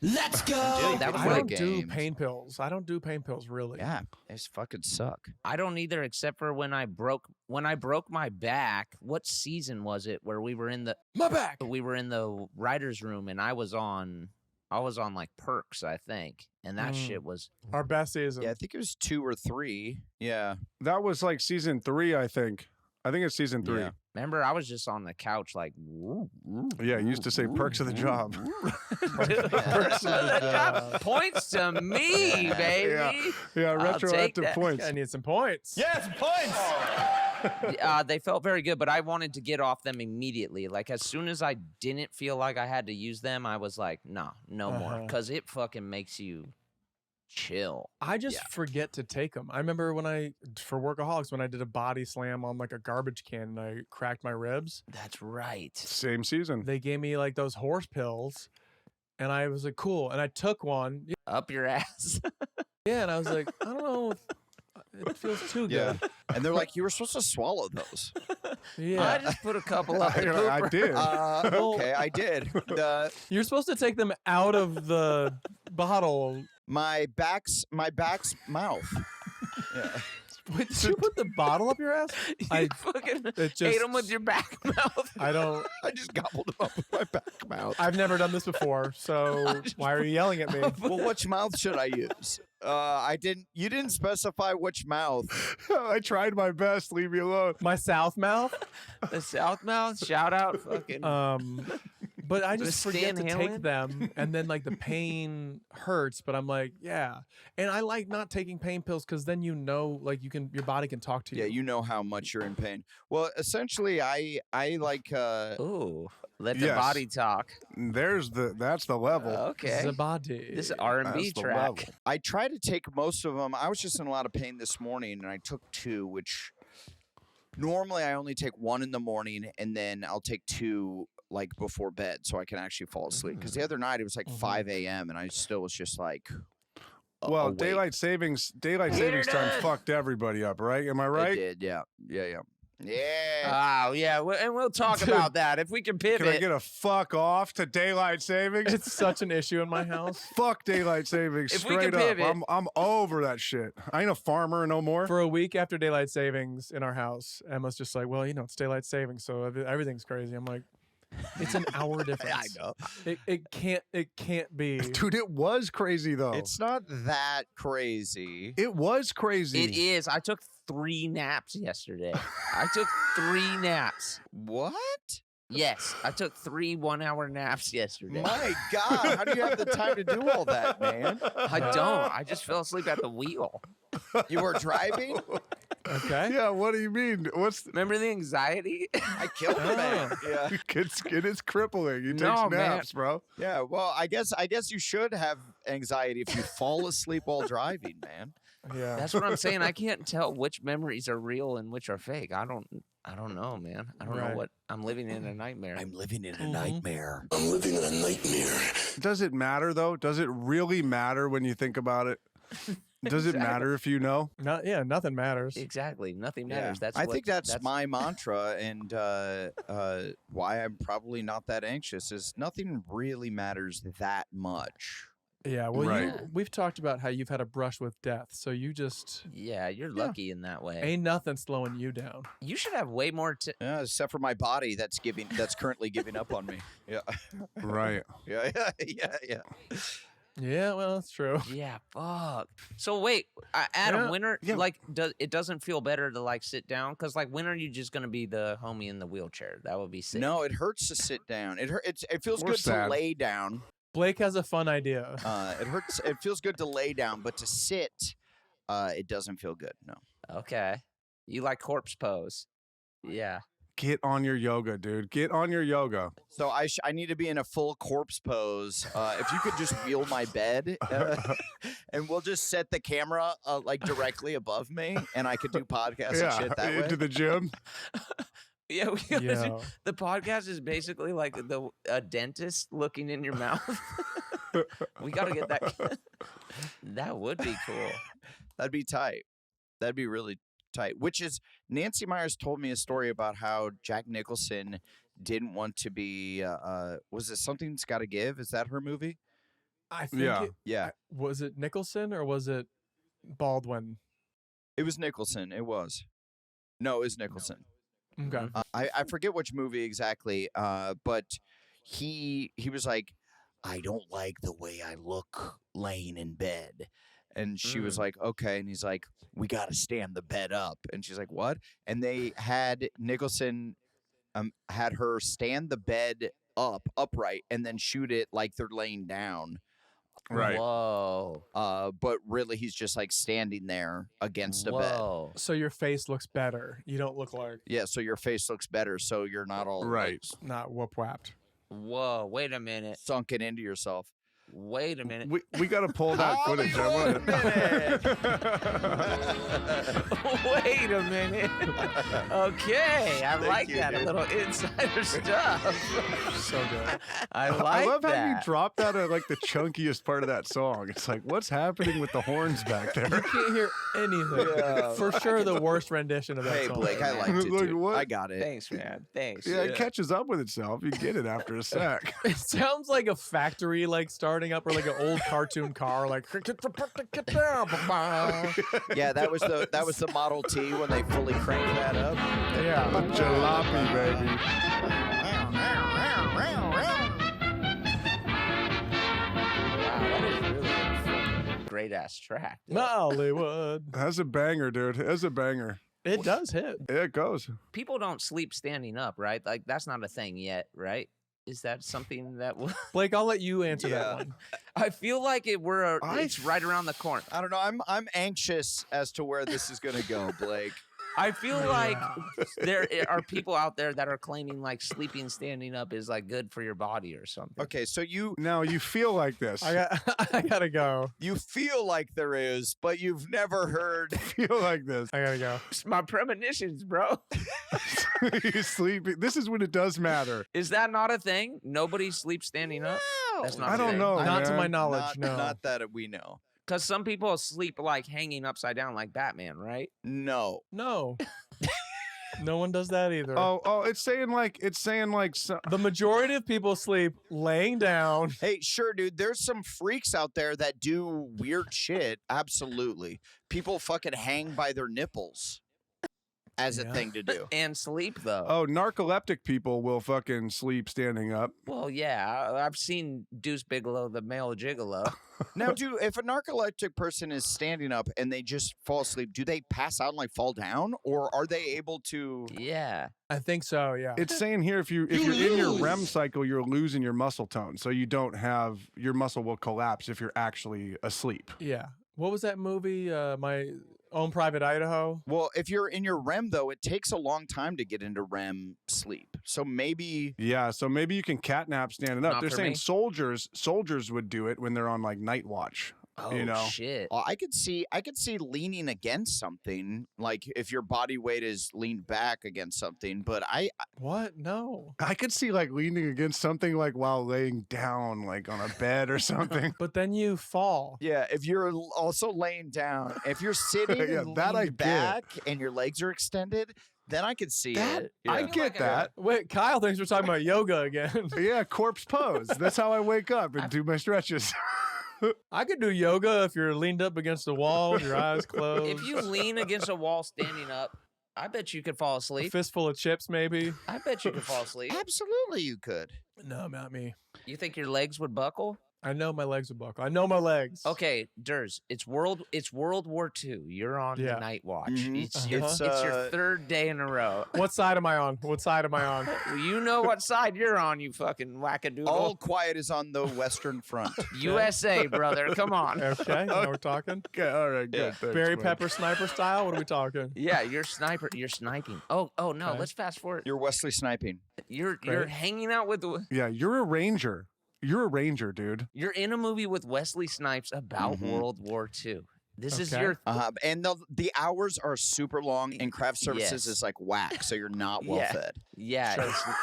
Let's go. That was I like don't do games. pain pills. I don't do pain pills really. Yeah, they just fucking suck. I don't either, except for when I broke my back. What season was it where we were in the My back. writers' room and I was on like perks, I think, and that Mm. shit was Our best season. Yeah, I think it was 2 or 3. Yeah. That was like season 3, I think. I think it's season 3. Yeah. Remember, I was just on the couch like, woo, woo, Yeah, you used to say perks of the job. Perks of the job. Points to me, Yeah. baby. Yeah, I'll take retroactive that. points. I need some points. Yes, points. They felt very good, but I wanted to get off them immediately. Like as soon as I didn't feel like I had to use them, I was like, no more, because it fucking makes you chill. I just forget to take them. I remember for Workaholics, when I did a body slam on like a garbage can and I cracked my ribs, That's right. Same season. they gave me like those horse pills and I was like, cool. And I took one. Up your ass. Yeah. And I was like, I don't know. It feels too Yeah. good. And they're like, you were supposed to swallow those. Yeah. I just put a couple up. the You're like, I pooper. did. Okay, I did. You're supposed to take them out of the bottle. My back's mouth. Yeah. Wait, did you put the bottle up your ass? You I fucking it ate just them with your back mouth. I don't. I just gobbled them up with my back mouth. I've never done this before, so why are you yelling at me? Well, which mouth should I use? I didn't. You didn't specify which mouth. I tried my best. Leave me alone. My south mouth. The South Mouth, shout out, fucking. But I just forget to Stan take Halen? them, and then like the pain hurts. But I'm like, yeah, and I like not taking pain pills because then like your body can talk to you. Yeah, you know how much you're in pain. Well, essentially, I like. Ooh, let the Yes. body talk. That's the level. Okay. The body. This is R&B That's the track. level. I try to take most of them. I was just in a lot of pain this morning, and I took 2, which normally I only take 1 in the morning, and then I'll take 2 like before bed so I can actually fall asleep. Because the other night it was like 5 a.m. and I still was just like, Well, awake. daylight savings time fucked everybody up, right? Am I It right? did, yeah. Yeah. Oh, yeah, and we'll talk about that if we can pivot. Can I get a fuck off to daylight savings? It's such an issue in my house. Fuck daylight savings. If we Straight can up. pivot. I'm over that shit. I ain't a farmer no more. For a week after daylight savings in our house, Emma's just like, well, it's daylight savings, so everything's crazy. I'm like, it's an hour difference. I know. It can't be. Dude, it was crazy though. It's not that crazy. It was crazy. It is. I took 3 naps yesterday. I took 3 naps. What? Yes, I took 3 1-hour naps yesterday. My God, how do you have the time to do all that, man? I don't. I just fell asleep at the wheel. You were driving? Okay. Yeah, what do you mean? Remember the anxiety? I killed the man. Yeah. It is crippling. You take No, naps, bro. Yeah, well, I guess you should have anxiety if you fall asleep while driving, man. Yeah. That's what I'm saying. I can't tell which memories are real and which are fake. I don't know, man. I don't know Right. what I'm living in a nightmare. I'm living in a nightmare. I'm living in a nightmare. Does it matter though? Does it really matter when you think about it? Does it matter if you know? Nothing matters. Exactly. Nothing Yeah. matters. I think that's my mantra, and why I'm probably not that anxious is nothing really matters that much. Yeah, well, Right. we've talked about how you've had a brush with death, so you just Yeah, you're lucky in that way. ain't nothing slowing you down. You should have way more. Yeah, except for my body that's currently giving up on me. Yeah, Right. yeah. Yeah, well, that's true. Yeah, fuck. So wait, Adam, Yeah, when are yeah. it doesn't feel better to like sit down? Because like when are you just gonna be the homie in the wheelchair? That would be sick. No, it hurts to sit down. It feels We're good sad. to lay down. Blake has a fun idea. It hurts. It feels good to lay down, but to sit, it doesn't feel good. No. Okay. You like corpse pose? Yeah. Get on your yoga, dude. Get on your yoga. So I need to be in a full corpse pose. If you could just wheel my bed, and we'll just set the camera like directly above me, and I could do podcasts and shit that way. into the gym. Yeah. We gotta Yeah. do- the podcast is basically like a dentist looking in your mouth. We gotta get that. That would be cool. That'd be tight. That'd be really tight. Which is Nancy Myers told me a story about how Jack Nicholson didn't want to be. Was it Something's Gotta Give? Is that her movie? I think Yeah. Yeah, was it Nicholson or was it Baldwin? it was Nicholson. It was. No, it was Nicholson. Okay. I forget which movie exactly. But he was like, I don't like the way I look laying in bed. And she was like, okay. And he's like, we got to stand the bed up. And she's like, what? And they had Nicholson had her stand the bed upright, and then shoot it like they're laying down. Right. Whoa. But really, he's just like standing there against a bed. Whoa. So your face looks better. You don't look like Yeah, so your face looks better, so you're not all Right. not whoop whapped. Whoa. Wait a minute. sunken into yourself. Wait a minute. We got to pull that footage. I Hollywood want Wait a minute. Okay, I like you, that. dude. A little insider stuff. So good. I like I love that. how you dropped out of like the chunkiest part of that song. It's like, what's happening with the horns back there? You can't hear anything. Yeah. For sure, the worst rendition of that Hey, song. Blake, I liked it Look, too. what? I got it. Thanks, man. Thanks. Yeah, it catches up with itself. You get it after a sec. It sounds like a factory like starting up, or like an old cartoon car, like. Yeah, that was the Model T when they fully cranked that up. Yeah. Jalopy, baby. Wow, that is really a fucking great great ass track. dude. Hollywood. That's a banger, dude. That's a banger. It does hit. Yeah, it goes. People don't sleep standing up, right? Like that's not a thing yet, right? Is that something that will? Blake, I'll let you answer Yeah. that one. I feel like it's right around the corner. I don't know. I'm anxious as to where this is gonna go, Blake. I feel like there are people out there that are claiming like sleeping standing up is like good for your body or something. Okay, so you Now you feel like this. I gotta go. feel like there is, but you've never heard. feel like this. I gotta go. It's my premonitions, bro. You're sleeping. This is when it does matter. Is that not a thing? Nobody sleeps standing up? That's not I a don't thing. know. Not to man. my knowledge, no. Not that we know. Because some people sleep like hanging upside down like Batman, right? No. No. No one does that either. Oh, it's saying like The majority of people sleep laying down. Hey, sure, dude. There's some freaks out there that do weird shit. Absolutely. People fucking hang by their nipples as a Yeah. thing to do. And sleep, though. oh, narcoleptic people will fucking sleep standing up. Well, yeah. I've seen Deuce Bigelow, the male gigolo. Now, dude, if a narcoleptic person is standing up and they just fall asleep, do they pass out and like fall down, or are they able to? Yeah. I think so, yeah. It's saying here if you're in your REM cycle, you're losing your muscle tone, so you don't have your muscle will collapse if you're actually asleep. Yeah. What was that movie? My Own Private Idaho? Well, if you're in your REM though, it takes a long time to get into REM sleep. So maybe Yeah, so maybe you can catnap standing up. Not They're for saying me. soldiers would do it when they're on like night watch. Oh, You know? shit. I could see leaning against something, like if your body weight is leaned back against something. But What? No. I could see like leaning against something like while laying down, like on a bed or something. But then you fall. yeah, if you're also laying down, if you're sitting Yeah, and that I leaned get. back and your legs are extended, then I could see That- it. I Yeah. get that. Wait, Kyle thinks we're talking about yoga again. Yeah, corpse pose. That's how I wake up and do my stretches. I could do yoga if you're leaned up against the wall, your eyes closed. If you lean against a wall standing up, I bet you could fall a asleep. fistful of chips, maybe. I bet you could fall asleep. Absolutely, you could. No, not me. You think your legs would buckle? I know my legs will buckle. I know my legs. Okay, Durs, it's World War II. You're on Yeah. the night watch. Mhm. It's your Uh-huh. third day in a row. What side am I on? What side am I on? Well, you know what side you're on, you fucking wackadoodle. All quiet is on the Western Front. USA, brother. Come on. Okay, now we're talking. Okay, all right, good. Yeah. Thanks, Barry man. Pepper sniper style? What are we talking? Yeah, you're sniper. You're sniping. Oh no. Okay. Let's fast forward. You're Wesley sniping. You're Great. hanging out with the. Yeah, you're a ranger. You're a ranger, dude. You're in a movie with Wesley Snipes about Mhm. World War II. This is Okay. your. And the hours are super long, and craft services Yes. is like whack, so you're not well Yeah. fed. Yeah,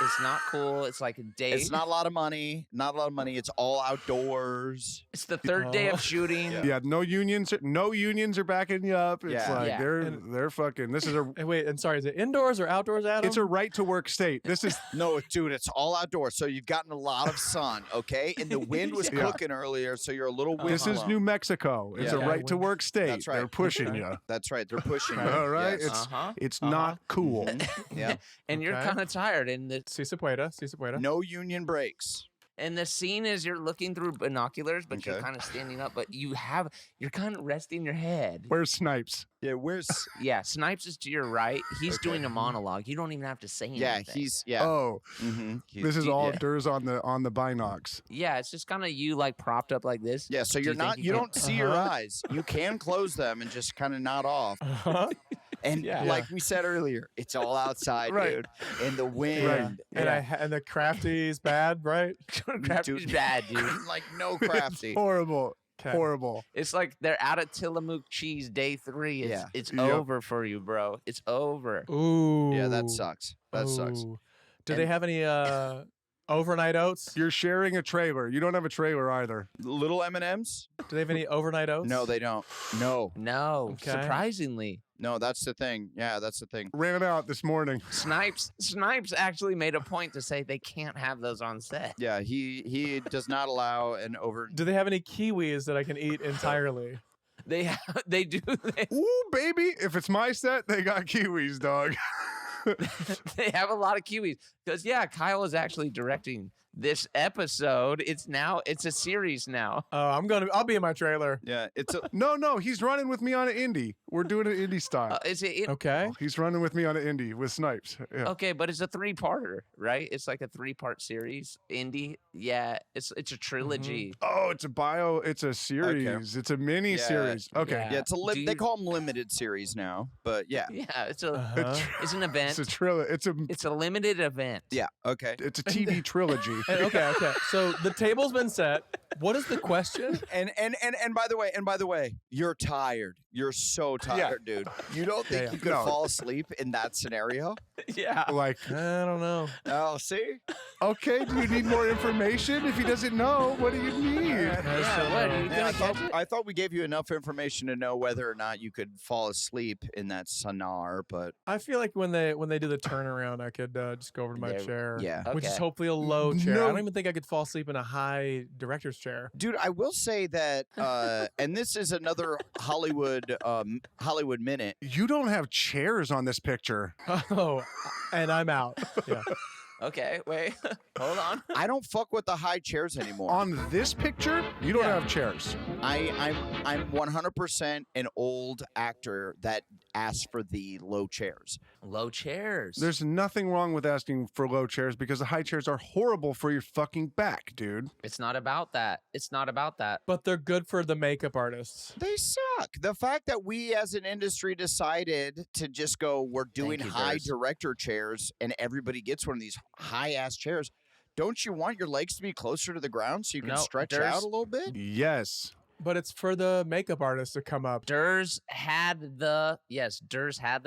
it's not cool. It's like a day. It's not a lot of money. Not a lot of money. It's all outdoors. It's the third day Oh. of shooting. Yeah, no unions are backing you up. It's Yeah. like Yeah. they're fucking. This is a Hey, wait, and sorry, is it indoors or outdoors, Adam? it's a right to work state. This is No, dude, it's all outdoors. So you've gotten a lot of sun, okay? And the wind was Yeah. cooking earlier, so you're a little wind this is blown. New Mexico. It's a Yeah. right to work state. That's right. They're pushing Okay. you. That's right. They're pushing you. All right, Yes. it's not cool. Yeah. And you're Okay. kind of tired, and Si se puede. No union breaks. and the scene is you're looking through binoculars, but you're Okay. kind of standing up, but you're kind of resting your head. Where's Snipes? Yeah, where's Yeah, Snipes is to your right. He's doing a monologue. You don't even have to say anything. Yeah, he's yeah. Oh, this is all yeah. Durs on the binocs. Yeah, it's just kind of you like propped up like this. Yeah, so Do you're you think not you you can- don't see your Uh-huh. eyes. You can close them and just kind of nod off. Uh-huh. And Yeah. like we said earlier, it's all outside, Right. dude. And the wind. Yeah. And the crafty's bad, right? Crafty's Dude. bad, dude. like no crafty. Horrible. Okay. Horrible. It's like they're out of Tillamook cheese day 3. Yeah. It's Yep. over for you, bro. It's over. Ooh. Yeah, that sucks. That sucks. Ooh. Do they And- have any overnight oats? You're sharing a trailer. You don't have a trailer either. Little M&Ms? Do they have any overnight oats? No, they don't. No. No, Okay. surprisingly. No, that's the thing. Yeah, that's the thing. Ran it out this morning. Snipes actually made a point to say they can't have those on set. Yeah, he does not allow an over. Do they have any kiwis that I can eat entirely? They do. Ooh, baby. If it's my set, they got kiwis, dog. They have a lot of kiwis Because Kyle is actually directing this episode. It's a series now. I'll be in my trailer. Yeah, it's a No, he's running with me on an indie. We're doing an indie style. Is it? Okay. He's running with me on an indie with Snipes. Yeah. Okay, but it's a 3-parter, right? It's like a 3-part series. Indie, yeah. It's a trilogy. Oh, it's a series. It's a mini series. Okay. Yeah. yeah, it's a they call them limited series now, but yeah, Yeah, it's It's an event. It's a limited event. yeah, okay. it's a TV trilogy. Okay. So the table's been set. What is the question? And by the way, you're tired. You're so tired, dude. You don't think you could fall asleep in that scenario? Yeah. Like, I don't know. Oh, see? okay, do you need more information? If he doesn't know, what do you need? Yeah, I thought we gave you enough information to know whether or not you could fall asleep in that sonar, but I feel like when they do the turnaround, I could just go over to my chair. yeah. Which is Okay. hopefully a low chair. No. I don't even think I could fall asleep in a high director's chair. Dude, I will say that, and this is another Hollywood minute. You don't have chairs on this picture. Oh, and I'm out. Yeah. Okay, wait. Hold on. I don't fuck with the high chairs anymore. On this picture, you don't have chairs. I'm 100% an old actor that asks for the low chairs. Low chairs. There's nothing wrong with asking for low chairs because the high chairs are horrible for your fucking back, dude. It's not about that. It's not about that. But they're good for the makeup artists. They suck. The fact that we as an industry decided to just go, we're doing Thank you, high Durs. director chairs and everybody gets one of these high ass chairs. Don't you want your legs to be closer to the ground so you can No, stretch Durs. out a little bit? Yes. But it's for the makeup artists to come up. Durs had the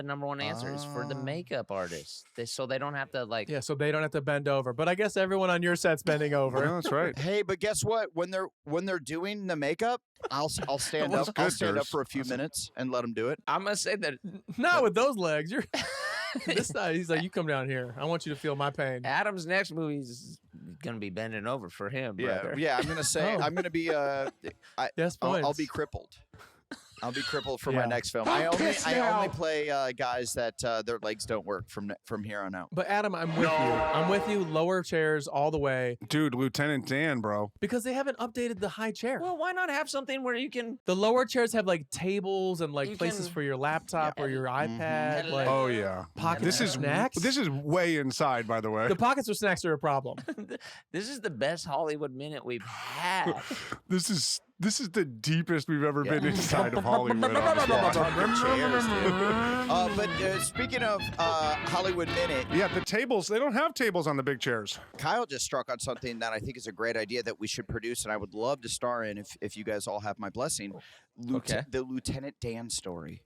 number one answer. It's for the Oh. makeup artists. So they don't have to like. Yeah, so they don't have to bend over. But I guess everyone on your set's bending over. Well, that's right. Hey, but guess what? When they're doing the makeup, I'll stand Well, up. that's I'll good, stand up Durs. for a few minutes and let them do it. I'm gonna say that Not with those legs. You're this side. He's like, you come down here. I want you to feel my pain. Adam's next movie is gonna be bending over for him, brother. Yeah. I'm gonna say Oh. I'm gonna be Yes, I'll points. be crippled. I'll be crippled for Yeah. my next film. I only play guys that their legs don't work from here on out. But Adam, I'm with you. I'm with you. Lower chairs all the way Dude, Lieutenant Dan, bro. because they haven't updated the high chair. Well, why not have something where you can? The lower chairs have like tables and like You places can- for your laptop or your iPad. Like Oh yeah. pockets This for is snacks. This is way inside, by the way. The pockets for snacks are a problem. This is the best Hollywood minute we've had. This is the deepest we've ever been inside of Hollywood. honestly. But speaking of Hollywood Minute, Yeah, the tables, they don't have tables on the big chairs. Kyle just struck on something that I think is a great idea that we should produce, and I would love to star in if you guys all have my blessing. Okay. The Lieutenant Dan story.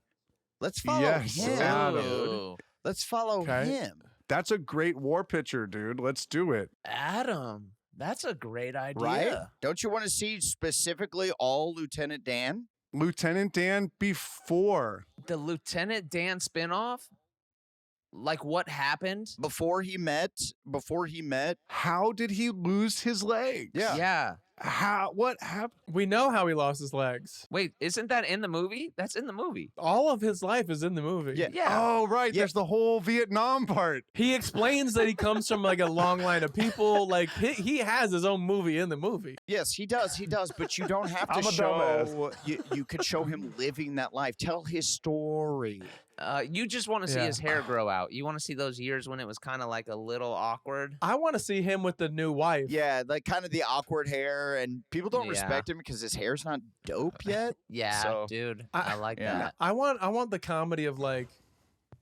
Let's follow Yes, him, Adam. dude. Let's follow Okay. him. That's a great war picture, dude. Let's do it. Adam, that's a great idea. Right? Don't you want to see specifically all Lieutenant Dan? Lieutenant Dan before. The Lieutenant Dan spinoff? Like what happened? Before he met How did he lose his legs? Yeah. How? What happened? We know how he lost his legs. Wait, isn't that in the movie? That's in the movie. All of his life is in the movie. Yeah. Yeah. Oh, right. Yeah. There's the whole Vietnam part. He explains that he comes from like a long line of people. Like he has his own movie in the movie. Yes, he does, but you don't have to I'm a show you could show him living that life. Tell his story. You just want to see Yeah. his hair grow out. You want to see those years when it was kind of like a little awkward. I want to see him with the new wife. Yeah, like kind of the awkward hair, and people don't Yeah. respect him because his hair's not dope yet. Yeah, So- dude. I- I like yeah. that. I want the comedy of like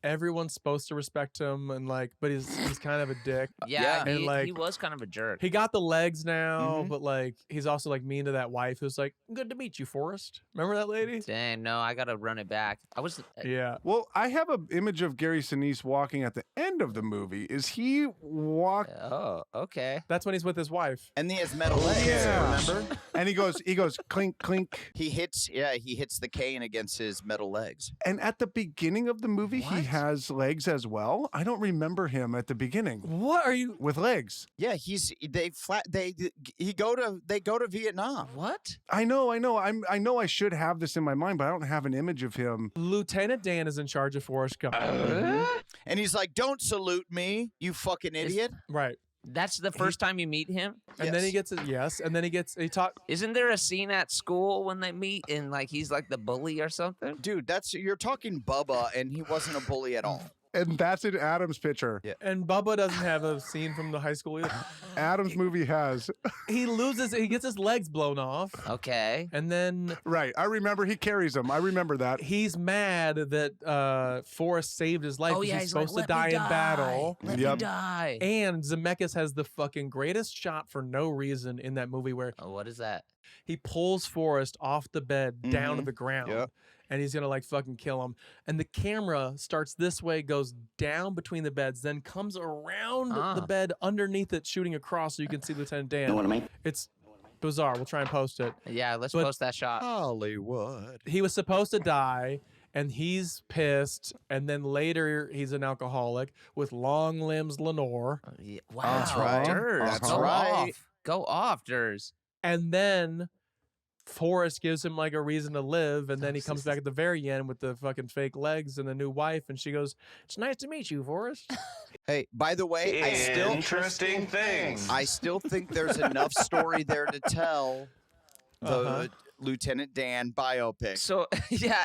everyone's supposed to respect him and like, but he's kind of a dick. Yeah, And, he, like, he was kind of a jerk. He got the legs now, Mhm. but like he's also like mean to that wife who's like, "Good to meet you, Forrest." Remember that lady? Dang, no, I gotta run it back. I was. Yeah. Well, I have an image of Gary Sinise walking at the end of the movie. Is he walk? Oh, okay. That's when he's with his wife. And he has metal legs. yeah. Remember? And he goes clink clink. He hits the cane against his metal legs. And at the beginning of the movie, he What? has legs as well? I don't remember him at the beginning What are you? with legs. Yeah, they go to Vietnam. What? I know. I know I should have this in my mind, but I don't have an image of him. Lieutenant Dan is in charge of Forrest Gump. And he's like, "Don't salute me, you fucking idiot." Right. That's the first time you meet him? And then he gets it. Yes. And then he talk. Isn't there a scene at school when they meet and like he's like the bully or something? Dude, you're talking Bubba, and he wasn't a bully at all. And that's in Adam's picture. Yeah. And Bubba doesn't have a scene from the high school either. Adam's movie has. He gets his legs blown off. Okay. And then Right. I remember he carries them. I remember that. he's mad that Forrest saved his life Oh because yeah, he's he's like, supposed to "Let me die in battle. Let Yep. me die. And Zemeckis has the fucking greatest shot for no reason in that movie where Oh, what is that? he pulls Forrest off the bed down to the ground. Yep. And he's gonna like fucking kill him. And the camera starts this way, goes down between the beds, then comes around the bed underneath it, shooting across so you can see Lieutenant Dan. Know what I mean? It's bizarre. We'll try and post it. Yeah, let's But- post that shot. Hollywood. He was supposed to die, and he's pissed. And then later, he's an alcoholic with long limbs, Lenore. Yeah. Wow. That's right. Durs, That's go right. off. Go off, Durs. And then Forrest gives him like a reason to live, and then he comes back at the very end with the fucking fake legs and the new wife, and she goes, "It's nice to meet you, Forrest." Hey, by the way, Interesting things. I still think there's enough story there to tell the Uh-huh. Lieutenant Dan biopic. So yeah,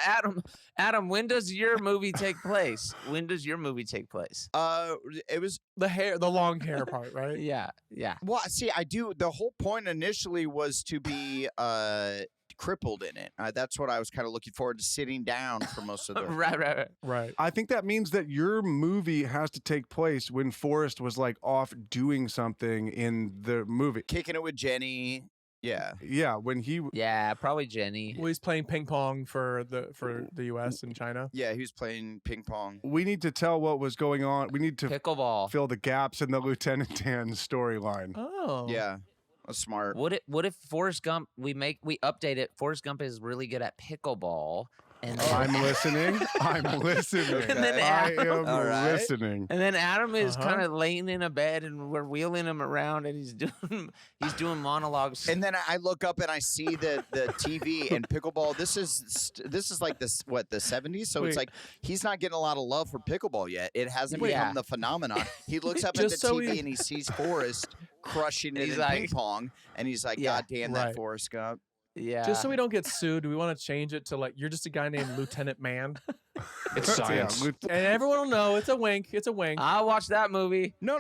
Adam, when does your movie take place? When does your movie take place? It was The long hair part, right? Yeah. well. See, I do. The whole point initially was to be crippled in it. That's what I was kind of looking forward to, sitting down for most of the. Right. Right. I think that means that your movie has to take place when Forrest was like off doing something in the movie. Kicking it with Jenny. Yeah. Yeah, when he Yeah, probably Jenny. Well, he's playing ping pong for the U.S. and China. Yeah, he was playing ping pong. we need to tell what was going on. We need to Pickleball. fill the gaps in the Lieutenant Dan storyline. Oh. Yeah, that's smart. What if Forrest Gump we update it? Forrest Gump is really good at pickleball, and then, I'm listening. I'm listening. And then I Adam- am All right. listening. and then Adam is Uh-huh. kind of laying in a bed, and we're wheeling him around, and he's doing monologues. And then I look up and I see the TV and pickleball. This is like the 70s, so it's Wait. like he's not getting a lot of love for pickleball yet. It hasn't Wait. become Yeah. the phenomenon. He looks up at Just the so TV he- and he sees Forrest crushing it He's in like- ping pong, and he's like, Yeah. "God damn Right. that Forrest Gump." yeah, Just so we don't get sued, do we want to change it to like you're just a guy named Lieutenant Man? It's science. Yeah, And everyone will know it's a wink. It's a wink. I'll watch that movie. No.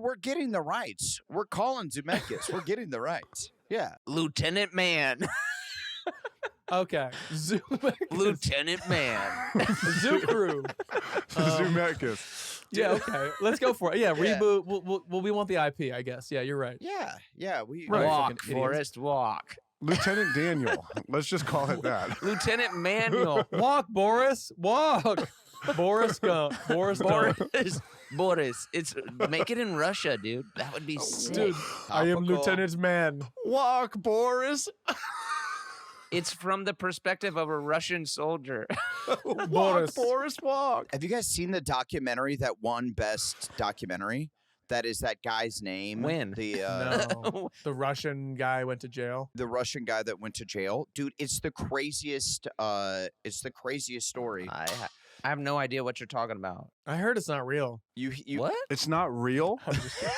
We're getting the rights. We're calling Zemeckis. We're getting the rights. Yeah. Lieutenant Man. Okay. Zoo Lieutenant Man. Zoo Crew. Zemeckis. Yeah. Okay. Let's go for it. Yeah. Yeah. Reboot. Well, we want the IP, I guess. Yeah. You're right. Yeah. We Right. Walk, Fucking idiots. Forrest, walk. Lieutenant Daniel. Let's just call it that. Lieutenant Manual. Walk, Boris. Walk. Boris Gump. Boris Gump. Boris. It's make it in Russia, dude. That would be sick. Dude, I am Topical. Lieutenant Man. Walk, Boris. It's from the perspective of a Russian soldier. Walk, Boris. Boris, walk. Have you guys seen the documentary that won Best Documentary? That is that guy's name. When? The No. The Russian guy went to jail. the Russian guy that went to jail. Dude, it's the craziest. It's the craziest story. I have no idea what you're talking about. I heard it's not real. You What? It's not real. I'm just kidding.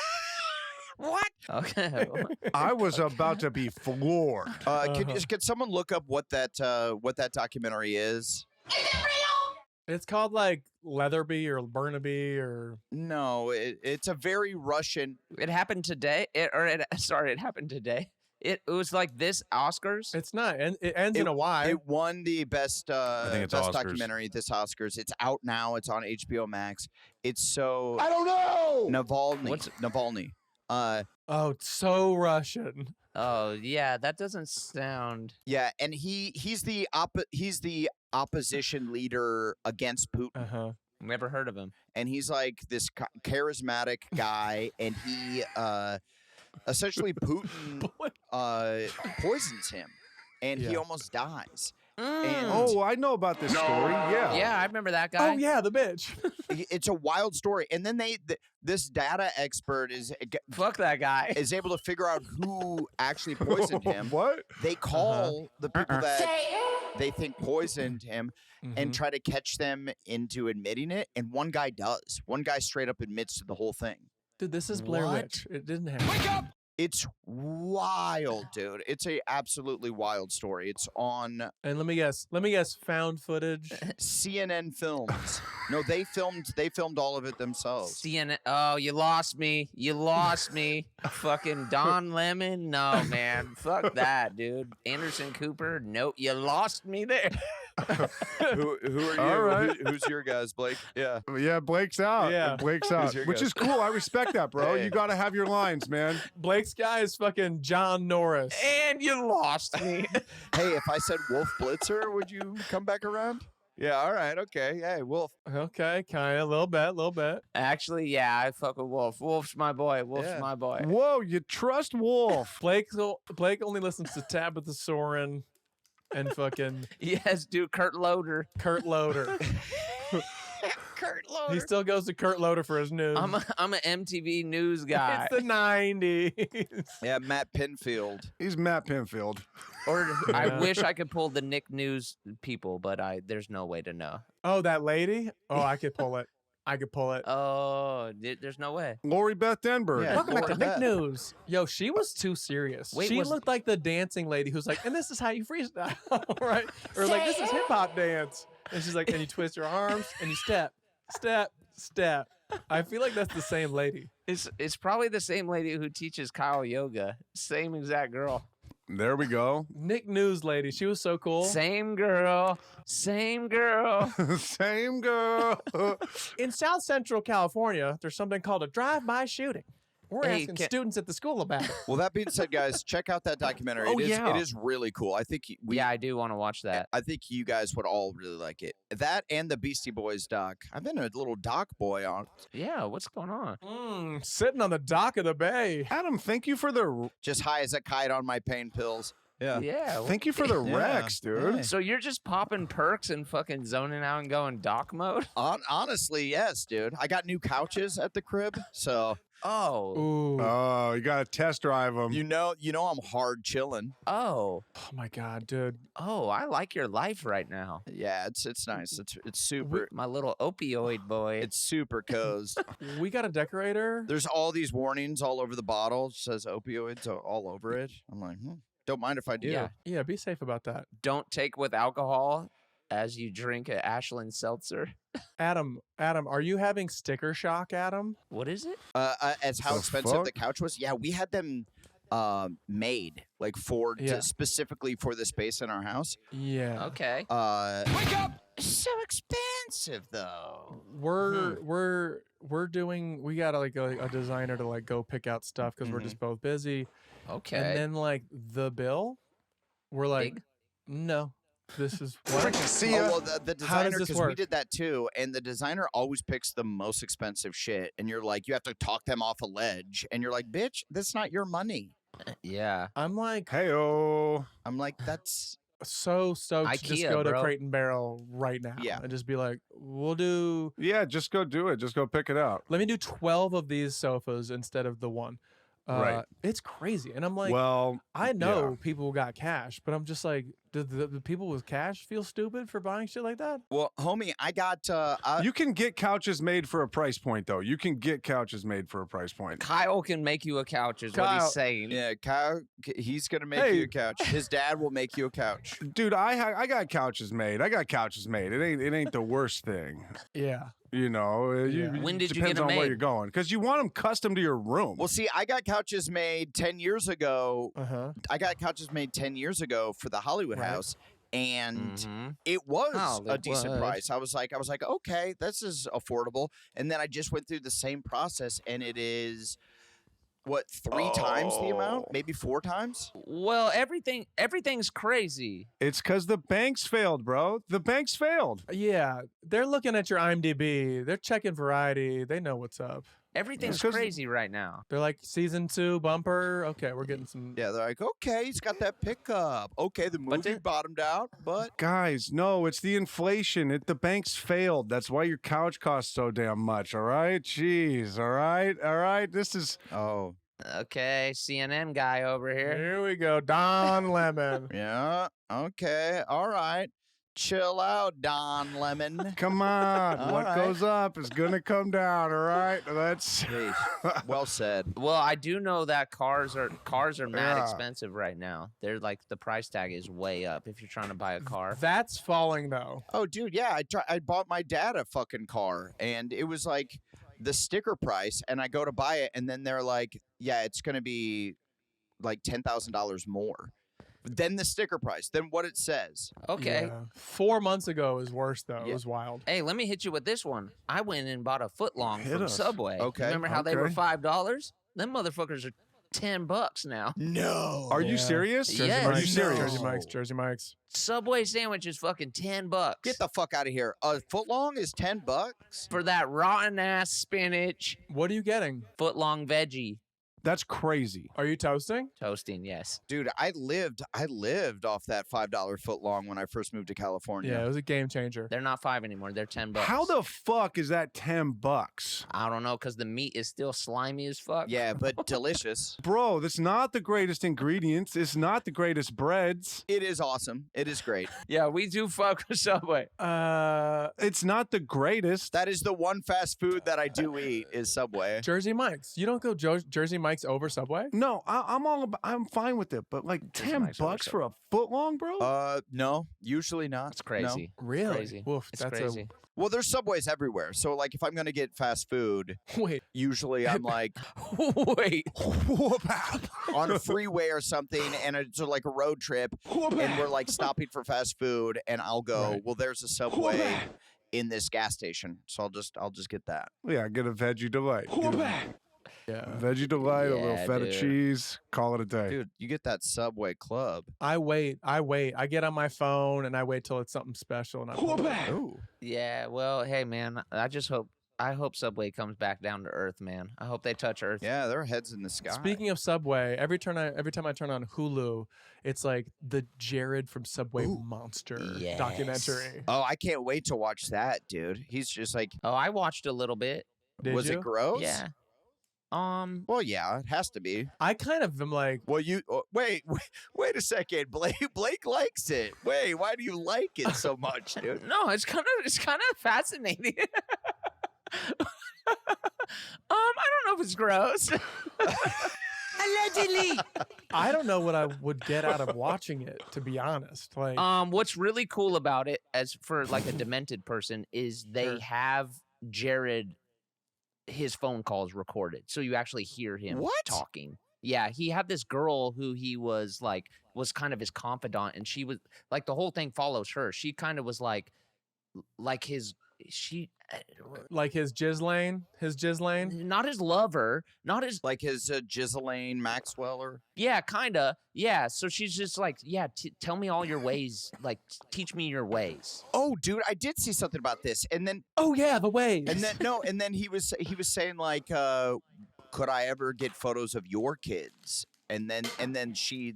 what? Okay. I was about to be floored. Could someone look up what that documentary is? It's It's called like Leatherby or Burnaby or No, it's a very Russian. It happened today. It happened today. It was like this Oscars. it's not. And it ends in a Y. It won the best think it's best Oscars. documentary this Oscars. It's out now. It's on HBO Max. It's so I don't know. Navalny. Oh, it's so Russian. Oh yeah, that doesn't sound. Yeah, and he's the opposition leader against Putin. Uh-huh. Never heard of him. And he's like this charismatic guy, and he essentially Putin poisons him, and he Yeah. almost dies. Oh, I know about this story. Yeah. Yeah, I remember that guy. Oh yeah, the bitch. It's a wild story. And then this data expert is Fuck that guy. is able to figure out who actually poisoned him. What? They call the people that they think poisoned him Mm-hmm. and try to catch them into admitting it. And one guy does. One guy straight up admits to the whole thing. Dude, this is Blair What? Witch. It didn't happen. Wake up! It's wild, dude. It's a absolutely wild story. It's on And let me guess, found footage. CNN Films. No, they filmed all of it themselves. CNN. Oh, you lost me. You lost me. Fucking Don Lemon. No, man. Fuck that, dude. Anderson Cooper. No, you lost me there. Who are you? All right. Who's your guys, Blake? Yeah. Yeah, Blake's out. Yeah. Blake's out, your which guess? is cool. I respect that, bro. Hey. You got to have your lines, man. Blake's guy is fucking John Norris. And you lost me. Hey, if I said Wolf Blitzer, would you come back around? Yeah. All right. Okay. Hey, Wolf. Okay, kind of, a little bit. Actually, yeah, I fuck with Wolf. Wolf's my boy. Wolf's Yeah. my boy. Whoa, you trust Wolf? Blake only listens to Tabitha Soren and fucking Yes, dude. Kurt Loder. Kurt Loder. Kurt Loder. He still goes to Kurt Loder for his news. I'm an MTV news guy. It's the 90s. Yeah, Matt Pinfield. He's Matt Pinfield. Or I Yeah. wish I could pull the Nick News people, but there's no way to know. Oh, that lady? Oh, I could pull it. Oh, there's no way. Lori Beth Denberg. Yeah. Welcome back to Lord, Nick that- News. Yo, she was too serious. Wait, she was- looked like the dancing lady who's like, and this is how you freestyle, right? Or like, this is hip hop dance. And she's like, and you twist your arms and you step, step, step. I feel like that's the same lady. It's probably the same lady who teaches Kyle yoga. Same exact girl. There we go. Nick News lady. She was so cool. Same girl. Same girl. Same girl. In South Central California, there's something called a drive-by shooting. We're Hey, asking can- students at the school about it. Well, that being said, guys, check out that documentary. Oh, It is yeah. it is really cool. I think Yeah, I do want to watch that. I think you guys would all really like it. That and the Beastie Boys doc. I've been a little doc boy on. Yeah, what's going on? Sitting on the dock of the bay. Adam, thank you for the Just high as a kite on my pain pills. Yeah. Yeah. thank you for the Yeah. Rex, dude. Yeah. So you're just popping perks and fucking zoning out and going doc mode? Honestly, yes, dude. I got new couches at the crib, so Oh. Ooh. Oh, you got to test drive them. you know I'm hard chilling. Oh. Oh my god, dude. Oh, I like your life right now. Yeah, it's nice. It's super. My little opioid boy. It's super cozy. We got a decorator. There's all these warnings all over the bottle. It says opioids all over it. I'm like, don't mind if I do. Yeah. Yeah, be safe about that. Don't take with alcohol as you drink an Ashland seltzer. Adam, are you having sticker shock, Adam? What is it? As how The expensive fuck? the couch was. Yeah, we had them made like Yeah. specifically for the space in our house. Yeah. Okay. Wake up! So expensive though. We're doing. We got like a designer to like go pick out stuff because we're just both busy. Okay. And then like the bill, we're like, Big? no, this is what. See Oh, ya. well, the How designer, does this because we work? did that too, and the designer always picks the most expensive shit, and you're like, you have to talk them off a ledge, and you're like, bitch, that's not your money. Yeah. I'm like Hey-oh. I'm like, that's so stoked to just IKEA, go to bro. Crate and Barrel right now. Yeah. And just be like, we'll do. Yeah, just go do it. Just go pick it out. Let me do 12 of these sofas instead of the one. Right. It's crazy, and I'm like, Well, I know people got cash, but I'm just like, do the people with cash feel stupid for buying shit like that? well, homie. I got you can get couches made for a price point, though. You can get couches made for a price point. Kyle can make you a couch, is what Kyle- he's saying. yeah, Kyle. He's gonna make Hey. you a couch. His dad will make you a couch. Dude, I got couches made. It ain't the worst thing. Yeah. You know, When did you depends get 'em on where made? you're going because you want them custom to your room. Well, see, I got couches made 10 years ago. I got couches made 10 years ago for the Hollywood Right. house, and Mhm. it was a decent Hollywood. price. I was like, okay, this is affordable. And then I just went through the same process, and it is what, 3 times the amount, maybe 4 times. Well, everything's crazy. It's because the banks failed, bro. The banks failed. Yeah. They're looking at your IMDb. They're checking Variety. They know what's up. Everything's 'cause- crazy right now. They're like season 2 bumper. Okay, we're getting some. Yeah, they're like, okay, he's got that pickup. Okay, the movie then- bottomed out, but Guys, no, it's the inflation. The banks failed. That's why your couch costs so damn much. All right, jeez. All right. This is Okay, CNN guy over here. Here we go, Don Lemon. yeah, okay, all right. Chill out, Don Lemon. come on. All What right. goes up is gonna come down. All right, that's Hey, well said. Well, I do know that cars are mad Yeah. expensive right now. They're like the price tag is way up if you're trying to buy a car. That's falling though. Oh, dude, yeah, I bought my dad a fucking car, and it was like the sticker price, and I go to buy it, and then they're like, yeah, it's going to be like $10,000 more than the sticker price, than what it says. Okay. Yeah. 4 months ago is worse though. It Yeah. was wild. Hey, let me hit you with this one. I went and bought a footlong Hit from us. Subway. Okay, Remember how they were okay. $5? Them motherfuckers are $10 now. No. Are you Yeah. serious? Jersey Are you Mike's. serious? Jersey Mike's. Subway sandwich is fucking $10. Get the fuck out of here. A footlong is $10. for that rotten ass spinach What are you getting? footlong veggie That's crazy. Are you toasting? toasting. Yes. Dude, I lived off that $5 footlong when I first moved to California. Yeah, it was a game changer. They're not 5 anymore. They're $10. How the fuck is that $10? I don't know, because the meat is still slimy as fuck. Yeah, but delicious. Bro, that's not the greatest ingredients. It's not the greatest breads. It is awesome. It is great. Yeah, we do fuck with Subway. It's not the greatest. That is the one fast food that I do eat is Subway. Jersey Mike's. You don't go Jersey Mike's over Subway? No, I'm fine with it, but like Jersey 10 Mike's over bucks for a foot long, bro? No, usually not. It's crazy. Really? Crazy. Woof, It's that's crazy. Well, there's Subways everywhere. So, like, if I'm going to get fast food, Wait. usually I'm like Wait. on a freeway or something, and it's like a road trip, and we're like stopping for fast food, and I'll go, Right. well, there's a Subway in this gas station, so I'll just get that. Yeah, get a veggie delight. Get a Yeah. veggie delight, a little Yeah, feta dude. cheese, call it a day. Dude, you get that Subway Club. I wait. I get on my phone and I wait till it's something special and I pull it. Ooh. Yeah, well, hey, man, I hope Subway comes back down to earth, man. I hope they touch earth. Yeah, their heads in the sky. Speaking of Subway, every time I turn on Hulu, it's like the Jared from Subway Monster Yes. documentary. Oh, I can't wait to watch that, dude. He's just like, Oh, I watched a little bit. Did was you? it gross? Yeah. Well, yeah, it has to be. I kind of am like, Well, wait a second. Blake likes it. Wait, why do you like it so much, dude? No, it's kind of fascinating. I don't know if it's gross. Allegedly. I don't know what I would get out of watching it, to be honest. Like, What's really cool about it, as for like a demented person, is they Sure. have Jared his phone calls recorded, so you actually hear him What? talking. Yeah, he had this girl who he was kind of his confidant, and she was like, the whole thing follows her. She kind of was like his like his jizz lane. not his lover, not his Like his Ghislaine Maxweller. yeah, kinda yeah. So she's just like, yeah, tell me all your ways, like teach me your ways. Oh, dude, I did see something about this, and then Oh yeah, the waves. and then he was saying like, could I ever get photos of your kids? And then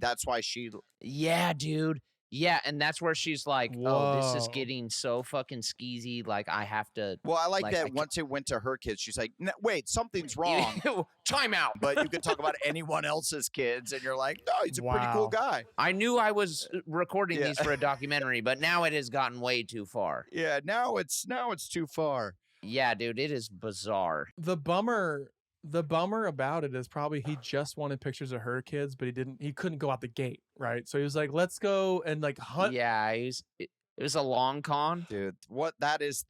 that's why she. Yeah, dude. Yeah, and that's where she's like, oh, this is Whoa. getting so fucking skeezy. Like, I have to. Well, I like Like, I that. can't- Once it went to her kids, she's like, wait, something's wrong. Time out. But you can talk about anyone else's kids, and you're like, no, he's a pretty cool Wow. guy. I knew I was recording Yeah. these for a documentary, but now it has gotten way too far. Yeah, now it's too far. Yeah, dude, it is bizarre. the bummer about it is probably he just wanted pictures of her kids, but he couldn't go out the gate, right? So he was like, let's go and like hunt Yeah, it was a long con. Dude, what that is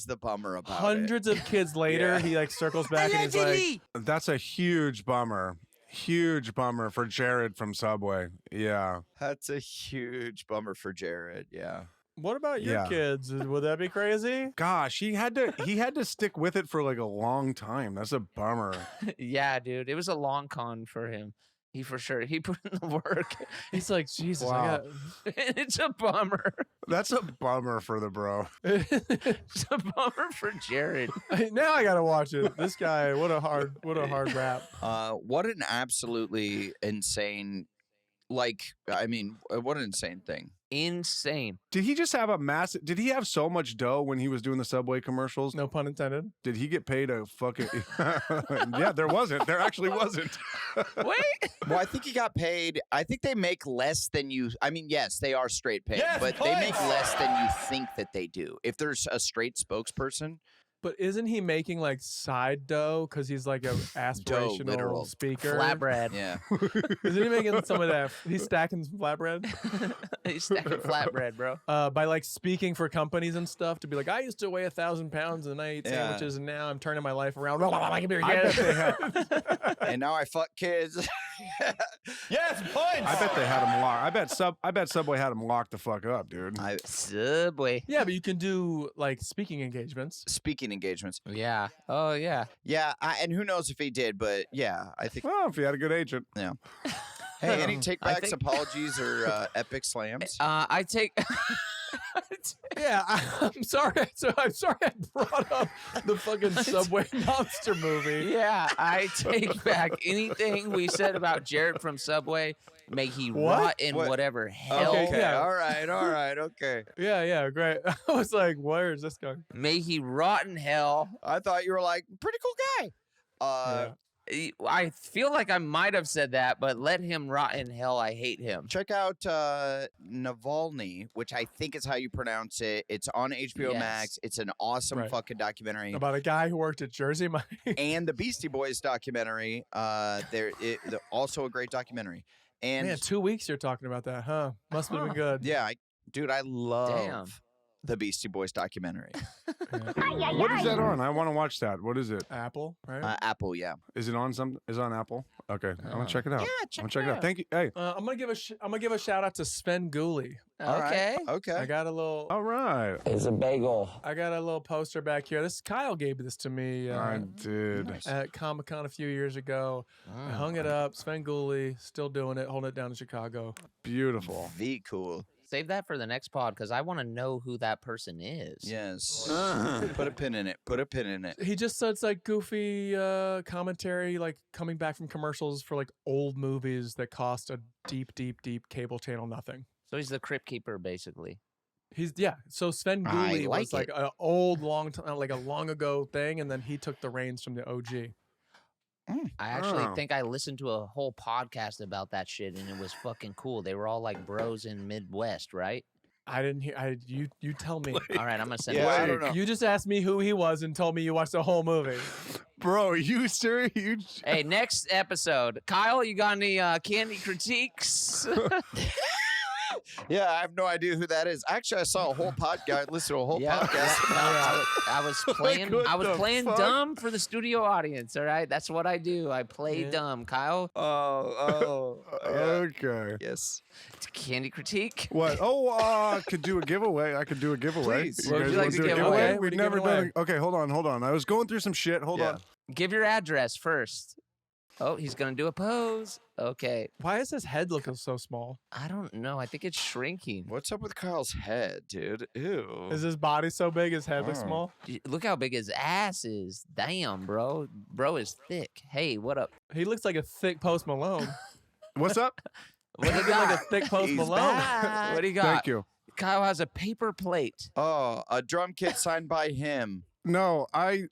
the bummer about hundreds of kids later. Yeah. He like circles back and he's like, Allegedly. That's a huge bummer. Huge bummer for Jared from Subway. Yeah. it. That's a huge bummer for Jared. Yeah. what about your Yeah. kids? Would that be crazy? Gosh, he had to stick with it for like a long time. That's a bummer. Yeah, dude, it was a long con for him. He for sure. He put in the work. He's like, Jesus, Wow. And it's a bummer. That's a bummer for the bro. It's a bummer for Jared. Now I gotta watch it. This guy, what a hard rap. What an absolutely insane, what an insane thing. Insane. Did he just have a massive? Did he have so much dough when he was doing the Subway commercials? No pun intended. Did he get paid a fucking? Yeah, there wasn't. There actually wasn't. Wait. Well, I think he got paid. I think they make less than you. I mean, yes, they are straight paid, Yes, but they make points. less than you think that they do. If there's a straight spokesperson, But isn't he making like side dough because he's like an aspirational literal. speaker? Flatbread. yeah. Isn't he making some of that? He's stacking some flatbread He's stacking flatbread, bro. by like speaking for companies and stuff to be like, I used to weigh 1,000 pounds and I ate Yeah. sandwiches and now I'm turning my life around. I bet they had. And now I fuck kids. Yes, points. I bet they had him locked. I bet Subway had him locked the fuck up, dude. Subway. Yeah, but you can do like speaking engagements. Speaking engagements. Yeah. Oh, yeah. Yeah, and who knows if he did, but yeah, I think. Well, if he had a good agent. Yeah. Hey, any I takebacks, think- apologies, or epic slams? I take. Yeah, I'm sorry. I'm sorry I brought up the fucking Subway monster movie. Yeah, I take back anything we said about Jared from Subway. May he What? rot in What? whatever hell. Okay, yeah. All right, okay. Yeah, great. I was like, where is this going? May he rot in hell. I thought you were like pretty cool guy. I feel like I might have said that, but let him rot in hell. I hate him. Check out Navalny, which I think is how you pronounce it. It's on HBO Yes. Max. It's an awesome Right. fucking documentary. About a guy who worked at Jersey Mike. And the Beastie Boys documentary. They're also a great documentary. And Man, 2 weeks you're talking about that, huh? Must have been good. yeah, I love Damn. the Beastie Boys documentary. What is that on? I want to watch that. What is it? Apple, right? Apple, yeah. Is it on some? Is it on Apple? Okay, I'm gonna check it out. Yeah, I'm check gonna check it out. Thank you. Hey, I'm gonna give a shout out to Sven Gulli. All right, Okay. Okay. I got a little all right. It's a bagel. I got a little poster back here. This Kyle gave this to me I did. at Comic-Con a few years ago. I hung it up. Sven Gulli, still doing it, holding it down in Chicago. Beautiful. V cool. Save that for the next pod because I want to know who that person is. Yes. Put a pin in it. Put a pin in it. He just says like goofy commentary, like coming back from commercials for like old movies that cost a deep cable channel nothing. So he's the crypt keeper, basically. So Sven I Gulli like was like it. an old, long time, like a long ago thing, and then he took the reins from the OG. I actually Oh. think I listened to a whole podcast about that shit, and it was fucking cool. They were all like bros in Midwest, right? I didn't hear. You tell me. All right, I'm gonna send Yeah, it. I don't know. You just asked me who he was and told me you watched the whole movie. Bro, you serious? You... Hey, next episode, Kyle, you got any candy critiques? Yeah, I have no idea who that is. Actually, I saw a whole podcast. Listened to a whole podcast. I was playing. what I was the playing fuck? dumb for the studio audience. All right, that's what I do. I play Yeah. dumb. Kyle, Okay. Yes. candy critique. What? Oh, could do a giveaway. I could do a giveaway. Please. What would you guys like wanna to do a give giveaway? away? What We've are you never giving done away? it. Okay, hold on. I was going through some shit. Hold Yeah. on. Give your address first. Oh, he's gonna do a pose. Okay, Why is his head looking so small? I don't know. I think it's shrinking. What's up with Kyle's head, dude? Ew. Is his body so big his head looks Oh. small? Look how big his ass is. Damn, bro. Bro is thick. Hey, what up? He looks like a thick Post Malone. What's up? What do you Looking like a got? thick Post He's Malone. What do you got? Thank you. Kyle has a paper plate. Oh, a drum kit signed by him. No, I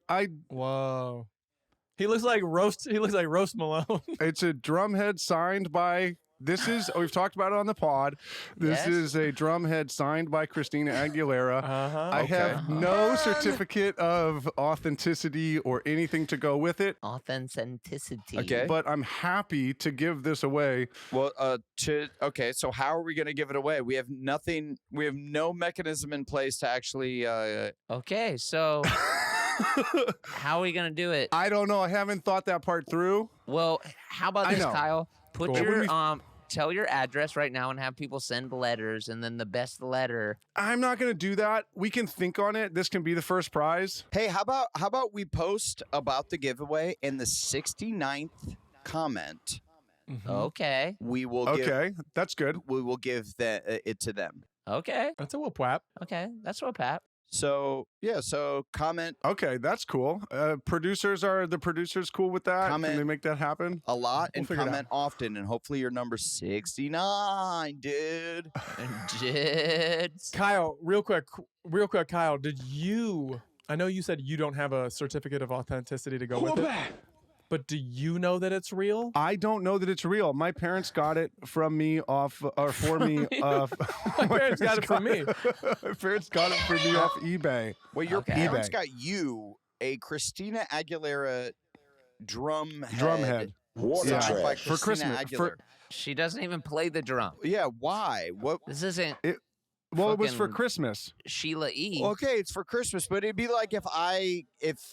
Whoa. He looks like roast. He looks like Roast Malone. it's a drum head signed by we've talked about it on the pod. This Yes. is a drum head signed by Christina Aguilera. Uh-huh. I have no certificate of authenticity or anything to go with it, Authenticity. Okay. but I'm happy to give this away. Well, okay. So how are we gonna give it away? We have nothing. We have no mechanism in place to actually. Okay, so how are we gonna do it? I don't know. I haven't thought that part through. Well, how about I this, know. Kyle? Put Cool. your tell your address right now and have people send letters, and then the best letter. I'm not going to do that. We can think on it. This can be the first prize. Hey, how about we post about the giveaway in the 69th comment? Okay. We will Okay, that's good. we will give it to them. Okay. That's a whoop whap. Okay. That's what, Pat. So so comment Okay, that's cool. Are the producers cool with that? Comment. Can they make that happen? a lot We'll and figure it comment often, and hopefully you're number 69, dude. Jids. Kyle, real quick, Kyle, I know you said you don't have a certificate of authenticity to go with it, but do you know that it's real? I don't know that it's real. My parents got it from me for me. My parents got it from me. My parents got it for me off eBay. Well, your Okay. parents eBay. got you a Christina Aguilera drum head. What Yeah. a signed by trash. For Christina Christmas, Aguilera. She doesn't even play the drum. Yeah, why? What? This isn't Well, it was for Fucking- Christmas. Sheila E. Okay, it's for Christmas, but it'd be like if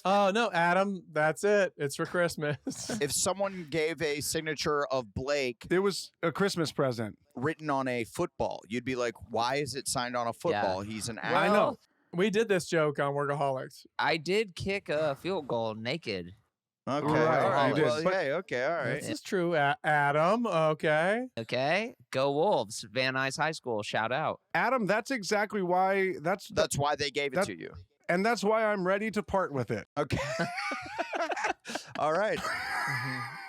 Oh no, Adam, that's it. It's for Christmas. if someone gave a signature of Blake It was a Christmas present. written on a football, you'd be like, why is it signed on a football? He's an I actor. know. We did this joke on Workaholics. I did kick a field goal naked. Okay, Right, all right. you did. Well, But- hey, okay, all right. This is true, Adam. Okay. Okay. Go Wolves. Van Nuys High School. Shout out. Adam, that's exactly why That's why they gave it that- to you. and that's why I'm ready to part with it. Okay. All right.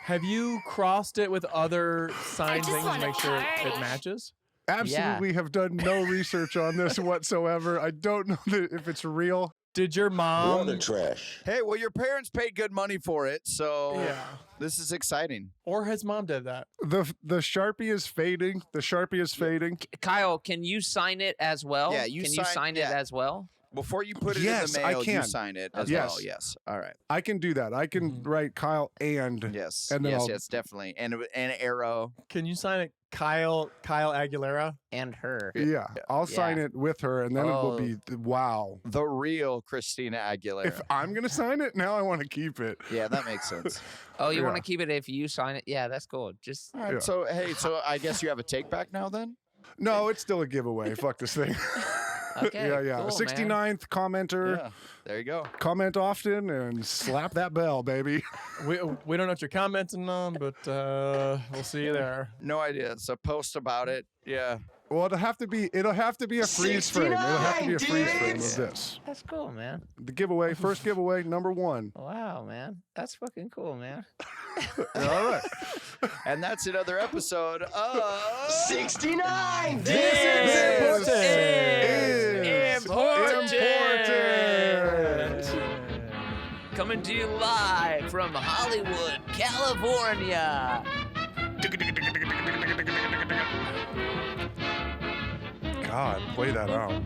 Have you crossed it with other signed things to make sure it matches? Absolutely have done no research on this whatsoever. I don't know if it's real. Did your mom? What a trash. Hey, well, your parents paid good money for it, so Yeah. this is exciting. Or his mom did that? The Sharpie is fading. The Sharpie is fading. Kyle, can you sign it as well? Yeah, you can sign- you sign it yeah. as well? Before you put it Yes, in the I mail, you can. sign it as Yes. well. Yes. All right. I can do that. I can write Kyle and Yes. And then yes, I'll- yes, definitely. And an arrow. Can you sign it, Kyle Aguilera? And her. yeah. I'll sign Yeah. it with her, and then it will Oh. be wow. The real Christina Aguilera. If I'm gonna sign it, now I want to keep it. Yeah, that makes sense. Oh, you want Yeah. to keep it if you sign it? Yeah, that's cool. Just All right. Yeah. So, hey, I guess you have a take back now then? No, it's still a giveaway. Fuck this thing. okay. yeah. Cool, man. 69th commenter. Yeah. There you go. Comment often and slap that bell, baby. We don't know what you're commenting on, but we'll see you there. No idea. So post about it. Yeah. Well, it'll have to be a freeze frame. It'll have to be a freeze frame of this. That's cool, man. The giveaway, first giveaway, number 1. Wow, man. That's fucking cool, man. All right. And that's another episode of 69! This is important. Coming to you live from Hollywood, California. God, play that out.